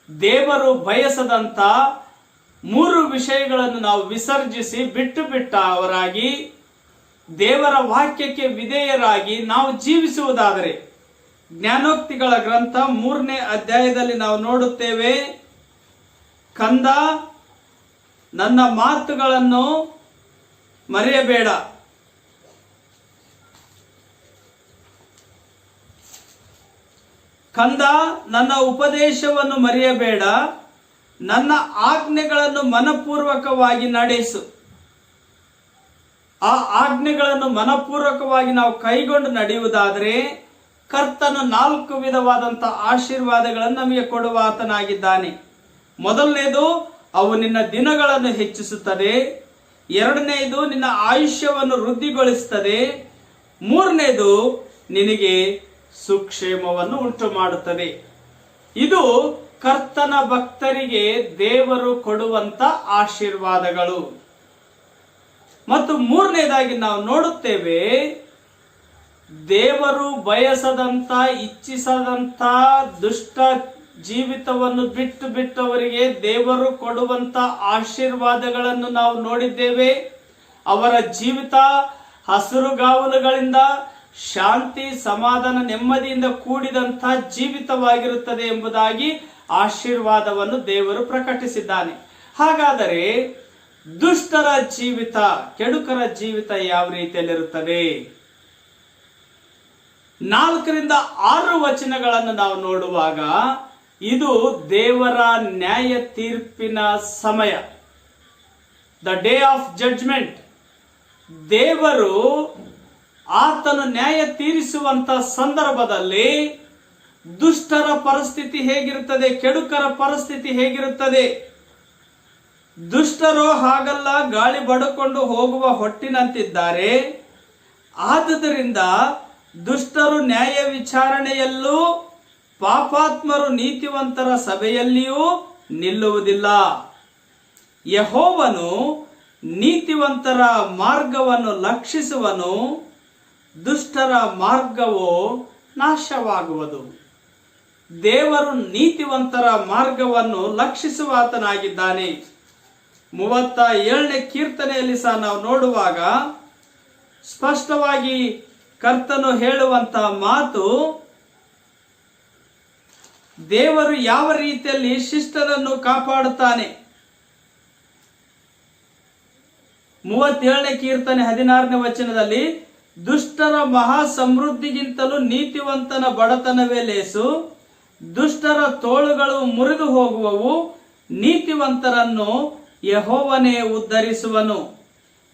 ದೇವರು ಬಯಸದಂತ 3 ವಿಷಯಗಳನ್ನು ನಾವು ವಿಸರ್ಜಿಸಿ ಬಿಟ್ಟು ಅವರಾಗಿ ದೇವರ ವಾಕ್ಯಕ್ಕೆ ವಿಧೇಯರಾಗಿ ನಾವು ಜೀವಿಸುವುದಾದರೆ, ಜ್ಞಾನೋಕ್ತಿಗಳ ಗ್ರಂಥ 3ನೇ ಅಧ್ಯಾಯದಲ್ಲಿ ನಾವು ನೋಡುತ್ತೇವೆ, ಕಂದ ನನ್ನ ಮಾತುಗಳನ್ನು ಮರೆಯಬೇಡ, ಕಂದ ನನ್ನ ಉಪದೇಶವನ್ನು ಮರೆಯಬೇಡ, ನನ್ನ ಆಜ್ಞೆಗಳನ್ನು ಮನಪೂರ್ವಕವಾಗಿ ನಡೆಸು. ಆ ಆಜ್ಞೆಗಳನ್ನು ಮನಪೂರ್ವಕವಾಗಿ ನಾವು ಕೈಗೊಂಡು ನಡೆಯುವುದಾದರೆ ಕರ್ತನು 4 ವಿಧವಾದಂಥ ಆಶೀರ್ವಾದಗಳನ್ನು ನಮಗೆ ಕೊಡುವ ಆತನಾಗಿದ್ದಾನೆ. ಮೊದಲನೇದು, ಅವು ನಿನ್ನ ದಿನಗಳನ್ನು ಹೆಚ್ಚಿಸುತ್ತದೆ. 2ನೇದು, ನಿನ್ನ ಆಯುಷ್ಯವನ್ನು ವೃದ್ಧಿಗೊಳಿಸುತ್ತದೆ. 3ನೇದು, ನಿನಗೆ ಸುಕ್ಷೇಮವನ್ನು ಉಂಟು ಮಾಡುತ್ತದೆ. ಇದು ಕರ್ತನ ಭಕ್ತರಿಗೆ ದೇವರು ಕೊಡುವಂತ ಆಶೀರ್ವಾದಗಳು. ಮತ್ತು 3ನೇದಾಗಿ ನಾವು ನೋಡುತ್ತೇವೆ, ದೇವರು ಬಯಸದಂತ ಇಚ್ಛಿಸದಂತ ದುಷ್ಟ ಜೀವಿತವನ್ನು ಬಿಟ್ಟವರಿಗೆ ದೇವರು ಕೊಡುವಂತ ಆಶೀರ್ವಾದಗಳನ್ನು ನಾವು ನೋಡಿದ್ದೇವೆ. ಅವರ ಜೀವಿತ ಹಸಿರುಗಾವಲುಗಳಿಂದ ಶಾಂತಿ, ಸಮಾಧಾನ, ನೆಮ್ಮದಿಯಿಂದ ಕೂಡಿದಂತ ಜೀವಿತವಾಗಿರುತ್ತದೆ ಎಂಬುದಾಗಿ ಆಶೀರ್ವಾದವನ್ನು ದೇವರು ಪ್ರಕಟಿಸಿದ್ದಾನೆ. ಹಾಗಾದರೆ ದುಷ್ಟರ ಜೀವಿತ, ಕೆಡುಕರ ಜೀವಿತ ಯಾವ ರೀತಿಯಲ್ಲಿರುತ್ತದೆ? 4ರಿಂದ 6 ವಚನಗಳನ್ನು ನಾವು ನೋಡುವಾಗ ಇದು ದೇವರ ನ್ಯಾಯ ತೀರ್ಪಿನ ಸಮಯ, ದ ಡೇ ಆಫ್ ಜಡ್ಜ್ಮೆಂಟ್. ದೇವರು ಆತನು ನ್ಯಾಯ ತೀರಿಸುವಂತ ಸಂದರ್ಭದಲ್ಲಿ ದುಷ್ಟರ ಪರಿಸ್ಥಿತಿ ಹೇಗಿರುತ್ತದೆ, ಕೆಡುಕರ ಪರಿಸ್ಥಿತಿ ಹೇಗಿರುತ್ತದೆ? ದುಷ್ಟರು ಹಾಗಲ್ಲ, ಗಾಳಿ ಬಡಿಕೊಂಡು ಹೋಗುವ ಹೊಟ್ಟಿನಂತಿದ್ದಾರೆ. ಆದುದರಿಂದ ದುಷ್ಟರು ನ್ಯಾಯ ವಿಚಾರಣೆಯಲ್ಲೂ ಪಾಪಾತ್ಮರು ನೀತಿವಂತರ ಸಭೆಯಲ್ಲಿಯೂ ನಿಲ್ಲುವುದಿಲ್ಲ. ಯೆಹೋವನು ನೀತಿವಂತರ ಮಾರ್ಗವನ್ನು ಲಕ್ಷಿಸುವನು, ದುಷ್ಟರ ಮಾರ್ಗವು ನಾಶವಾಗುವುದು. ದೇವರು ನೀತಿವಂತರ ಮಾರ್ಗವನ್ನು ಲಕ್ಷಿಸುವಾತನಾಗಿದ್ದಾನೆ. 37ನೇ ಕೀರ್ತನೆಯಲ್ಲಿ ಸಹ ನಾವು ನೋಡುವಾಗ ಸ್ಪಷ್ಟವಾಗಿ ಕರ್ತನು ಹೇಳುವಂತ ಮಾತು, ದೇವರು ಯಾವ ರೀತಿಯಲ್ಲಿ ಶಿಷ್ಟರನ್ನು ಕಾಪಾಡುತ್ತಾನೆ. 37ನೇ ಕೀರ್ತನೆ 16ನೇ ವಚನದಲ್ಲಿ, ದುಷ್ಟರ ಮಹಾ ಸಮೃದ್ಧಿಗಿಂತಲೂ ನೀತಿವಂತನ ಬಡತನವೇ ಲೇಸು, ದುಷ್ಟರ ತೋಳುಗಳು ಮುರಿದು ಹೋಗುವವು, ನೀತಿವಂತರನ್ನು ಯೆಹೋವನೇ ಉದ್ಧರಿಸುವನು.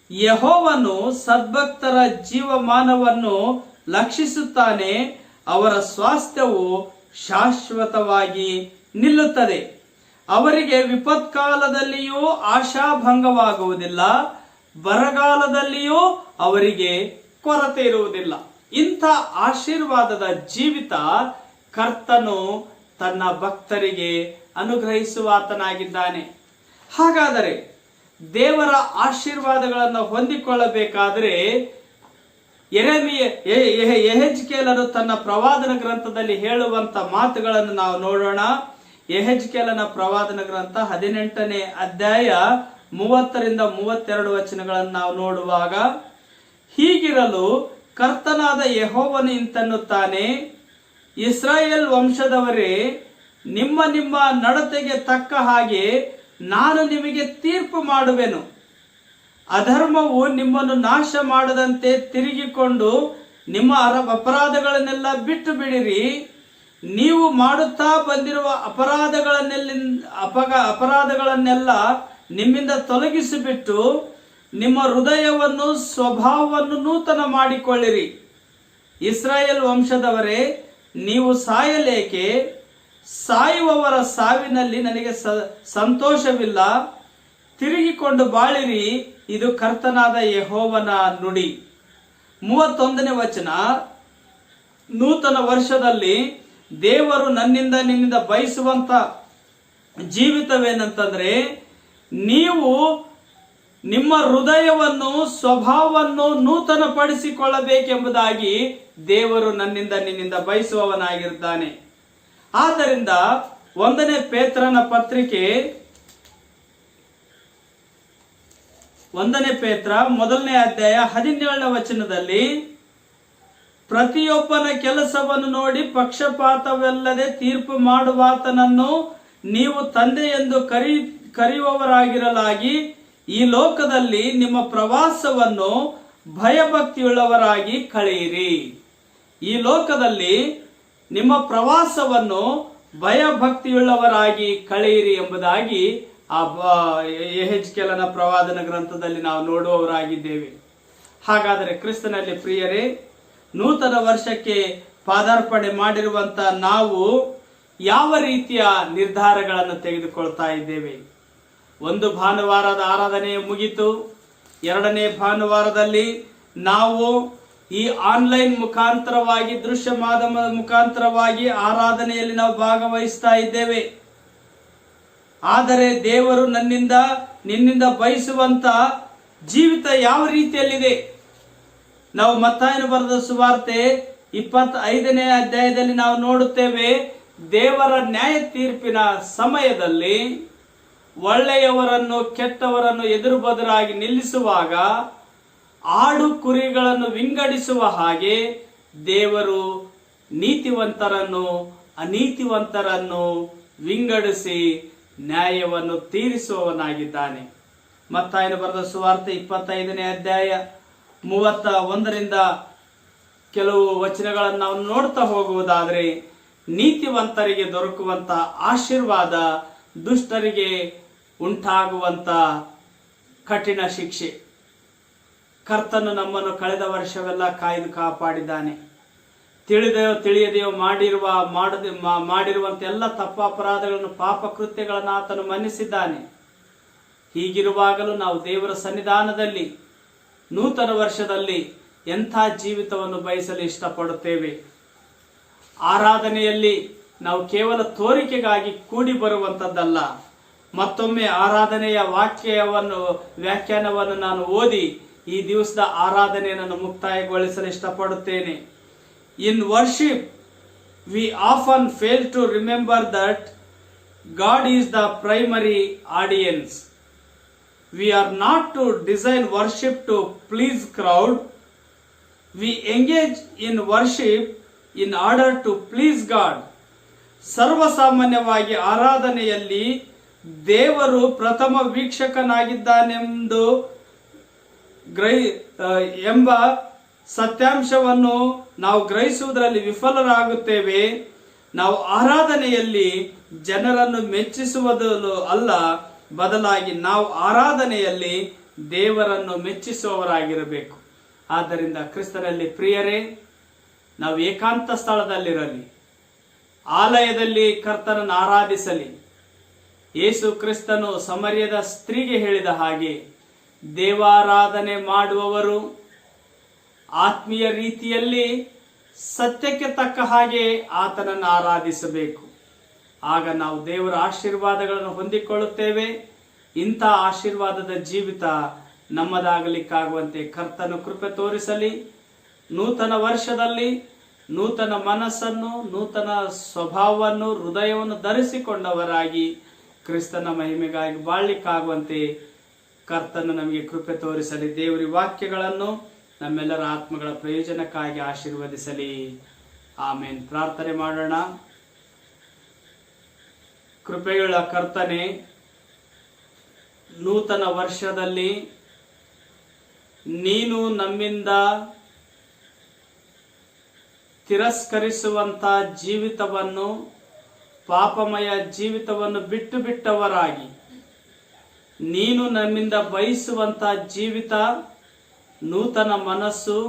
ಯೆಹೋವನು ಸದ್ಭಕ್ತರ ಜೀವಮಾನವನ್ನು ಲಕ್ಷಿಸುತ್ತಾನೆ, ಅವರ ಸ್ವಾಸ್ಥ್ಯವು ಶಾಶ್ವತವಾಗಿ ನಿಲ್ಲುತ್ತದೆ. ಅವರಿಗೆ ವಿಪತ್ಕಾಲದಲ್ಲಿಯೂ ಆಶಾಭಂಗವಾಗುವುದಿಲ್ಲ, ಬರಗಾಲದಲ್ಲಿಯೂ ಅವರಿಗೆ ಕೊರತೆ ಇರುವುದಿಲ್ಲ. ಇಂಥ ಆಶೀರ್ವಾದದ ಜೀವಿತ ಕರ್ತನು ತನ್ನ ಭಕ್ತರಿಗೆ ಅನುಗ್ರಹಿಸುವಾತನಾಗಿದ್ದಾನೆ. ಹಾಗಾದರೆ ದೇವರ ಆಶೀರ್ವಾದಗಳನ್ನು ಹೊಂದಿಕೊಳ್ಳಬೇಕಾದರೆ ಯೆಹೆಜ್ಕೇಲನು ತನ್ನ ಪ್ರವಾದನ ಗ್ರಂಥದಲ್ಲಿ ಹೇಳುವಂತ ಮಾತುಗಳನ್ನು ನಾವು ನೋಡೋಣ. ಯೆಹೆಜ್ಕೇಲನ ಪ್ರವಾದನ ಗ್ರಂಥ 18ನೇ ಅಧ್ಯಾಯ 30ರಿಂದ 32 ವಚನಗಳನ್ನು ನಾವು ನೋಡುವಾಗ, ಹೀಗಿರಲು ಕರ್ತನಾದ ಯೆಹೋವನು ಇಂತೆನ್ನುತ್ತಾನೆ, ಇಸ್ರಾಯೇಲ್ ವಂಶದವರೇ, ನಿಮ್ಮ ನಿಮ್ಮ ನಡತೆಗೆ ತಕ್ಕ ಹಾಗೆ ನಾನು ನಿಮಗೆ ತೀರ್ಪು ಮಾಡುವೆನು. ಅಧರ್ಮವು ನಿಮ್ಮನ್ನು ನಾಶ ಮಾಡದಂತೆ ತಿರುಗಿಕೊಂಡು ನಿಮ್ಮ ಅಪರಾಧಗಳನ್ನೆಲ್ಲ ಬಿಟ್ಟು ಬಿಡಿರಿ. ನೀವು ಮಾಡುತ್ತಾ ಬಂದಿರುವ ಅಪರಾಧಗಳನ್ನೆಲ್ಲ ನಿಮ್ಮಿಂದ ತೊಲಗಿಸಿಬಿಟ್ಟು ನಿಮ್ಮ ಹೃದಯವನ್ನು ಸ್ವಭಾವವನ್ನು ನೂತನ ಮಾಡಿಕೊಳ್ಳಿರಿ. ಇಸ್ರಾಯೇಲ್ ವಂಶದವರೇ, ನೀವು ಸಾಯಲೇಕೆ? ಸಾಯುವವರ ಸಾವಿನಲ್ಲಿ ನನಗೆ ಸಂತೋಷವಿಲ್ಲ. ತಿರುಗಿಕೊಂಡು ಬಾಳಿರಿ, ಇದು ಕರ್ತನಾದ ಯೆಹೋವನ ನುಡಿ. 31ನೇ ವಚನ, ನೂತನ ವರ್ಷದಲ್ಲಿ ದೇವರು ನಿನ್ನಿಂದ ಬಯಸುವಂತ ಜೀವಿತವೇನಂತಂದ್ರೆ, ನೀವು ನಿಮ್ಮ ಹೃದಯವನ್ನು ಸ್ವಭಾವವನ್ನು ನೂತನ ಪಡಿಸಿಕೊಳ್ಳಬೇಕೆಂಬುದಾಗಿ ದೇವರು ನಿನ್ನಿಂದ ಬಯಸುವವನಾಗಿದ್ದಾನೆ. ಆದ್ದರಿಂದ 1ನೇ ಪೇತ್ರನ ಪತ್ರಿಕೆ 1ನೇ ಪೇತ್ರ 1ನೇ ಅಧ್ಯಾಯ 17ನೇ ವಚನದಲ್ಲಿ, ಪ್ರತಿಯೊಬ್ಬನ ಕೆಲಸವನ್ನು ನೋಡಿ ಪಕ್ಷಪಾತವಿಲ್ಲದೆ ತೀರ್ಪು ಮಾಡುವಾತನನ್ನು ನೀವು ತಂದೆ ಎಂದು ಕರೆಯುವವರಾಗಿರಲಾಗಿ, ಈ ಲೋಕದಲ್ಲಿ ನಿಮ್ಮ ಪ್ರವಾಸವನ್ನು ಭಯಭಕ್ತಿಯುಳ್ಳವರಾಗಿ ಕಳೆಯಿರಿ. ಈ ಲೋಕದಲ್ಲಿ ನಿಮ್ಮ ಪ್ರವಾಸವನ್ನು ಭಯಭಕ್ತಿಯುಳ್ಳವರಾಗಿ ಕಳೆಯಿರಿ ಎಂಬುದಾಗಿ ಯೆಹೆಜ್ಕೇಲನ ಪ್ರವಾದನ ಗ್ರಂಥದಲ್ಲಿ ನಾವು ನೋಡುವವರಾಗಿದ್ದೇವೆ. ಹಾಗಾದರೆ ಕ್ರಿಸ್ತನಲ್ಲಿ ಪ್ರಿಯರೇ, ನೂತನ ವರ್ಷಕ್ಕೆ ಪಾದಾರ್ಪಣೆ ಮಾಡಿರುವಂತ ನಾವು ಯಾವ ರೀತಿಯ ನಿರ್ಧಾರಗಳನ್ನು ತೆಗೆದುಕೊಳ್ತಾ ಇದ್ದೇವೆ? ಒಂದು ಭಾನುವಾರದ ಆರಾಧನೆ ಮುಗಿತು. 2ನೇ ಭಾನುವಾರದಲ್ಲಿ ನಾವು ಈ ಆನ್ಲೈನ್ ಮುಖಾಂತರವಾಗಿ, ದೃಶ್ಯ ಮಾಧ್ಯಮದ ಮುಖಾಂತರವಾಗಿ ಆರಾಧನೆಯಲ್ಲಿ ನಾವು ಭಾಗವಹಿಸ್ತಾ ಇದ್ದೇವೆ. ಆದರೆ ದೇವರು ನಿನ್ನಿಂದ ಬಯಸುವಂತ ಜೀವಿತ ಯಾವ ರೀತಿಯಲ್ಲಿದೆ? ನಾವು ಮತ್ತಾಯನು ಬರೆದ ಸುವಾರ್ತೆ 25ನೇ ಅಧ್ಯಾಯದಲ್ಲಿ ನಾವು ನೋಡುತ್ತೇವೆ, ದೇವರ ನ್ಯಾಯ ತೀರ್ಪಿನ ಸಮಯದಲ್ಲಿ ಒಳ್ಳೆಯವರನ್ನು ಕೆಟ್ಟವರನ್ನು ಎದುರು ಬದುರಾಗಿ ನಿಲ್ಲಿಸುವಾಗ ಆಡು ಕುರಿಗಳನ್ನು ವಿಂಗಡಿಸುವ ಹಾಗೆ ದೇವರು ನೀತಿವಂತರನ್ನು ಅನೀತಿವಂತರನ್ನು ವಿಂಗಡಿಸಿ ನ್ಯಾಯವನ್ನು ತೀರಿಸುವವನಾಗಿದ್ದಾನೆ. ಮತ್ತಾಯನು ಬರೆದ ಸುವಾರ್ತೆ 25ನೇ ಅಧ್ಯಾಯ 31ರಿಂದ ಕೆಲವು ವಚನಗಳನ್ನು ನಾವು ನೋಡ್ತಾ ಹೋಗುವುದಾದರೆ, ನೀತಿವಂತರಿಗೆ ದೊರಕುವಂತ ಆಶೀರ್ವಾದ, ದುಷ್ಟರಿಗೆ ಉಂಟಾಗುವಂತ ಕಠಿಣ ಶಿಕ್ಷೆ. ಕರ್ತನು ನಮ್ಮನ್ನು ಕಳೆದ ವರ್ಷವೆಲ್ಲ ಕಾಯ್ದು ಕಾಪಾಡಿದ್ದಾನೆ. ತಿಳಿಯದೆಯೋ ಮಾಡಿರುವಂತ ಎಲ್ಲ ತಪ್ಪು ಅಪರಾಧಗಳನ್ನು, ಪಾಪ ಕೃತ್ಯಗಳನ್ನು ಆತನು ಮನ್ನಿಸಿದ್ದಾನೆ. ಹೀಗಿರುವಾಗಲೂ ನಾವು ದೇವರ ಸನ್ನಿಧಾನದಲ್ಲಿ ನೂತನ ವರ್ಷದಲ್ಲಿ ಎಂಥ ಜೀವಿತವನ್ನು ಬಯಸಲು ಇಷ್ಟಪಡುತ್ತೇವೆ? ಆರಾಧನೆಯಲ್ಲಿ ನಾವು ಕೇವಲ ತೋರಿಕೆಗಾಗಿ ಕೂಡಿ ಬರುವಂತದ್ದಲ್ಲ. ಮತ್ತೊಮ್ಮೆ ಆರಾಧನೆಯ ವ್ಯಾಖ್ಯಾನವನ್ನು ನಾನು ಓದಿ ಈ ದಿವಸದ ಆರಾಧನೆಯನ್ನು ಮುಕ್ತಾಯಗೊಳಿಸಲು ಇಷ್ಟಪಡುತ್ತೇನೆ. In worship we often fail to remember that God is the primary audience. We are not to design worship to please crowd. We engage in worship in order to please God. ಸರ್ವಸಾಮಾನ್ಯವಾಗಿ ಆರಾಧನೆಯಲ್ಲಿ ದೇವರು ಪ್ರಥಮ ವೀಕ್ಷಕನಾಗಿದ್ದಾನೆಂದು ಎಂಬ ಸತ್ಯಾಂಶವನ್ನು ನಾವು ಗ್ರಹಿಸುವುದರಲ್ಲಿ ವಿಫಲರಾಗುತ್ತೇವೆ. ನಾವು ಆರಾಧನೆಯಲ್ಲಿ ಜನರನ್ನು ಮೆಚ್ಚಿಸುವುದು ಅಲ್ಲ, ಬದಲಾಗಿ ನಾವು ಆರಾಧನೆಯಲ್ಲಿ ದೇವರನ್ನು ಮೆಚ್ಚಿಸುವವರಾಗಿರಬೇಕು. ಆದ್ದರಿಂದ ಕ್ರಿಸ್ತನಲ್ಲಿ ಪ್ರಿಯರೇ, ನಾವು ಏಕಾಂತ ಸ್ಥಳದಲ್ಲಿರಲಿ, ಆಲಯದಲ್ಲಿ ಕರ್ತನನ್ನು ಆರಾಧಿಸಲಿ. ಯೇಸು ಕ್ರಿಸ್ತನು ಸಮರ್ಯದ ಸ್ತ್ರೀಗೆ ಹೇಳಿದ ಹಾಗೆ ದೇವಾರಾಧನೆ ಮಾಡುವವರು ಆತ್ಮೀಯ ರೀತಿಯಲ್ಲಿ ಸತ್ಯಕ್ಕೆ ತಕ್ಕ ಹಾಗೆ ಆತನನ್ನು ಆರಾಧಿಸಬೇಕು. ಆಗ ನಾವು ದೇವರ ಆಶೀರ್ವಾದಗಳನ್ನು ಹೊಂದಿಕೊಳ್ಳುತ್ತೇವೆ. ಇಂಥ ಆಶೀರ್ವಾದದ ಜೀವಿತ ನಮ್ಮದಾಗಲಿಕ್ಕಾಗುವಂತೆ ಕರ್ತನು ಕೃಪೆ ತೋರಿಸಲಿ. ನೂತನ ವರ್ಷದಲ್ಲಿ ನೂತನ ಮನಸ್ಸನ್ನು, ನೂತನ ಸ್ವಭಾವವನ್ನು, ಹೃದಯವನ್ನು ಧರಿಸಿಕೊಂಡವರಾಗಿ ಕ್ರಿಸ್ತನ ಮಹಿಮೆಗಾಗಿ ಬಾಳ್ಲಿಕ್ಕಾಗುವಂತೆ ಕರ್ತನು ನಮಗೆ ಕೃಪೆ ತೋರಿಸಲಿ. ದೇವರ ವಾಕ್ಯಗಳನ್ನು ನಮ್ಮೆಲ್ಲರ ಆತ್ಮಗಳ ಪ್ರಯೋಜನಕ್ಕಾಗಿ ಆಶೀರ್ವದಿಸಲಿ. ಆಮೇನ್. ಪ್ರಾರ್ಥನೆ ಮಾಡೋಣ. ಕೃಪೆಗಳ ಕರ್ತನೆ, ನೂತನ ವರ್ಷದಲ್ಲಿ ನೀನು ನಮ್ಮಿಂದ ತಿರಸ್ಕರಿಸುವಂತ ಜೀವಿತವನ್ನು, ಪಾಪಮಯ ಜೀವಿತವನ್ನು ಬಿಟ್ಟು ಬಿಟ್ಟವರಾಗಿ, ನೀನು ನಮ್ಮಿಂದ ಬಯಸುವಂತ ಜೀವಿತ, ನೂತನ ಮನಸ್ಸು,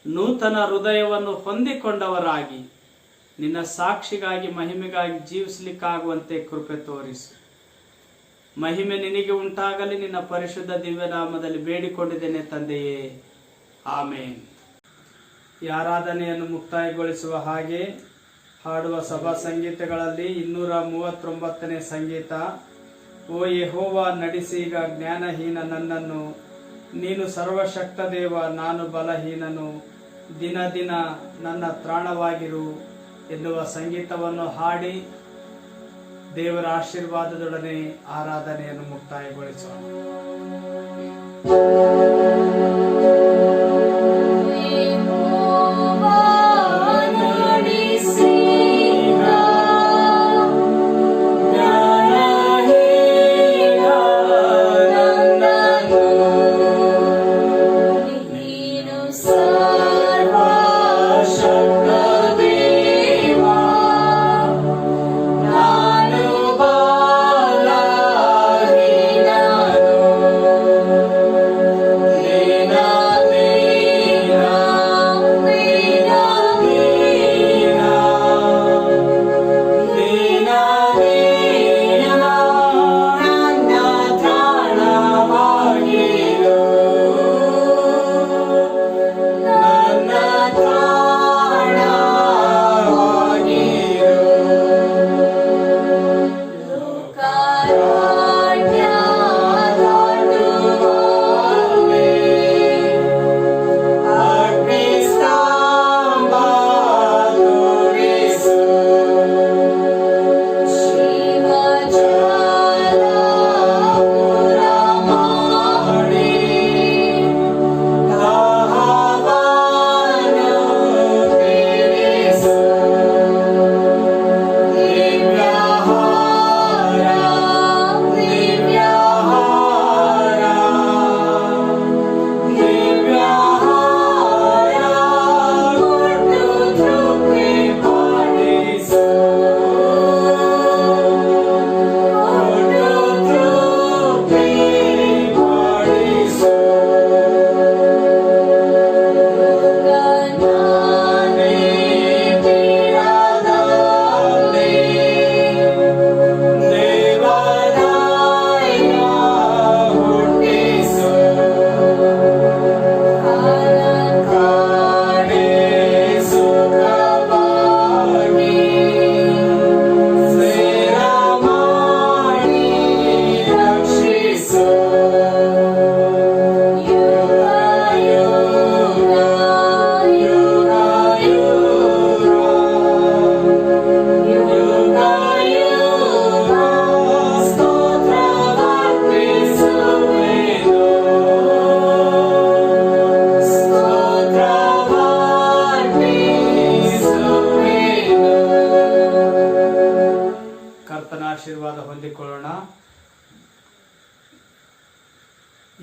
ನೂತನ ಹೃದಯವನ್ನು ಹೊಂದಿಕೊಂಡವರಾಗಿ ನಿನ್ನ ಸಾಕ್ಷಿಗಾಗಿ, ಮಹಿಮೆಗಾಗಿ ಜೀವಿಸಲಿಕ್ಕಾಗುವಂತೆ ಕೃಪೆ ತೋರಿಸು. ಮಹಿಮೆ ನಿನಗೆ ಉಂಟಾಗಲಿ. ನಿನ್ನ ಪರಿಶುದ್ಧ ದಿವ್ಯನಾಮದಲ್ಲಿ ಬೇಡಿಕೊಂಡಿದ್ದೇನೆ ತಂದೆಯೇ, ಆಮೇನ್. ಈ ಆರಾಧನೆಯನ್ನು ಮುಕ್ತಾಯಗೊಳಿಸುವ ಹಾಗೆ ಹಾಡುವ ಸಭಾ ಸಂಗೀತಗಳಲ್ಲಿ 239ನೇ ಸಂಗೀತ. ಓ ಯೆಹೋವ, ನಡೆಸೀಗ ಜ್ಞಾನಹೀನ ನನ್ನನ್ನು, ನೀನು ಸರ್ವಶಕ್ತ ದೇವ, ನಾನು ಬಲಹೀನನು, ದಿನ ದಿನ ನನ್ನ ತ್ರಾಣವಾಗಿರು ಎನ್ನುವ ಸಂಗೀತವನ್ನು ಹಾಡಿ ದೇವರ ಆಶೀರ್ವಾದದೊಡನೆ ಆರಾಧನೆಯನ್ನು ಮುಕ್ತಾಯಗೊಳಿಸೋಣ. Nina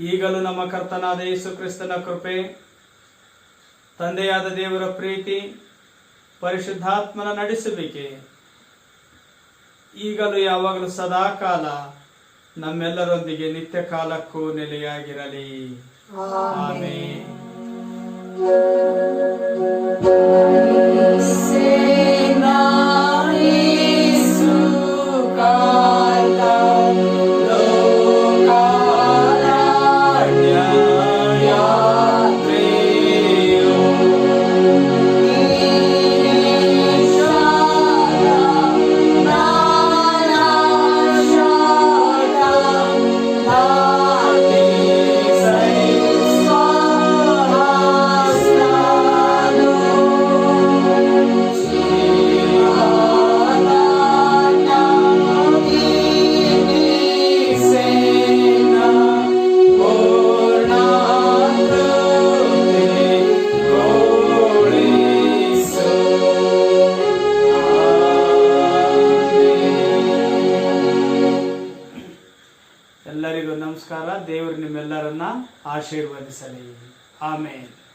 ಈಗಲೂ ನಮ್ಮ ಕರ್ತನಾದ ಯೇಸು ಕ್ರಿಸ್ತನ ಕೃಪೆ, ತಂದೆಯಾದ ದೇವರ ಪ್ರೀತಿ, ಪರಿಶುದ್ಧಾತ್ಮನ ನಡೆಸುವಿಕೆ ಈಗಲೂ ಯಾವಾಗಲೂ ಸದಾಕಾಲ ನಮ್ಮೆಲ್ಲರೊಂದಿಗೆ ನಿತ್ಯ ಕಾಲಕ್ಕೂ ನೆಲೆಯಾಗಿರಲಿ. ಆಮೆನ್. ಎಲ್ಲರಿಗೂ ನಮಸ್ಕಾರ. ದೇವರು ನಿಮ್ಮೆಲ್ಲರನ್ನ ಆಶೀರ್ವದಿಸಲಿ. ಆಮೇನ್.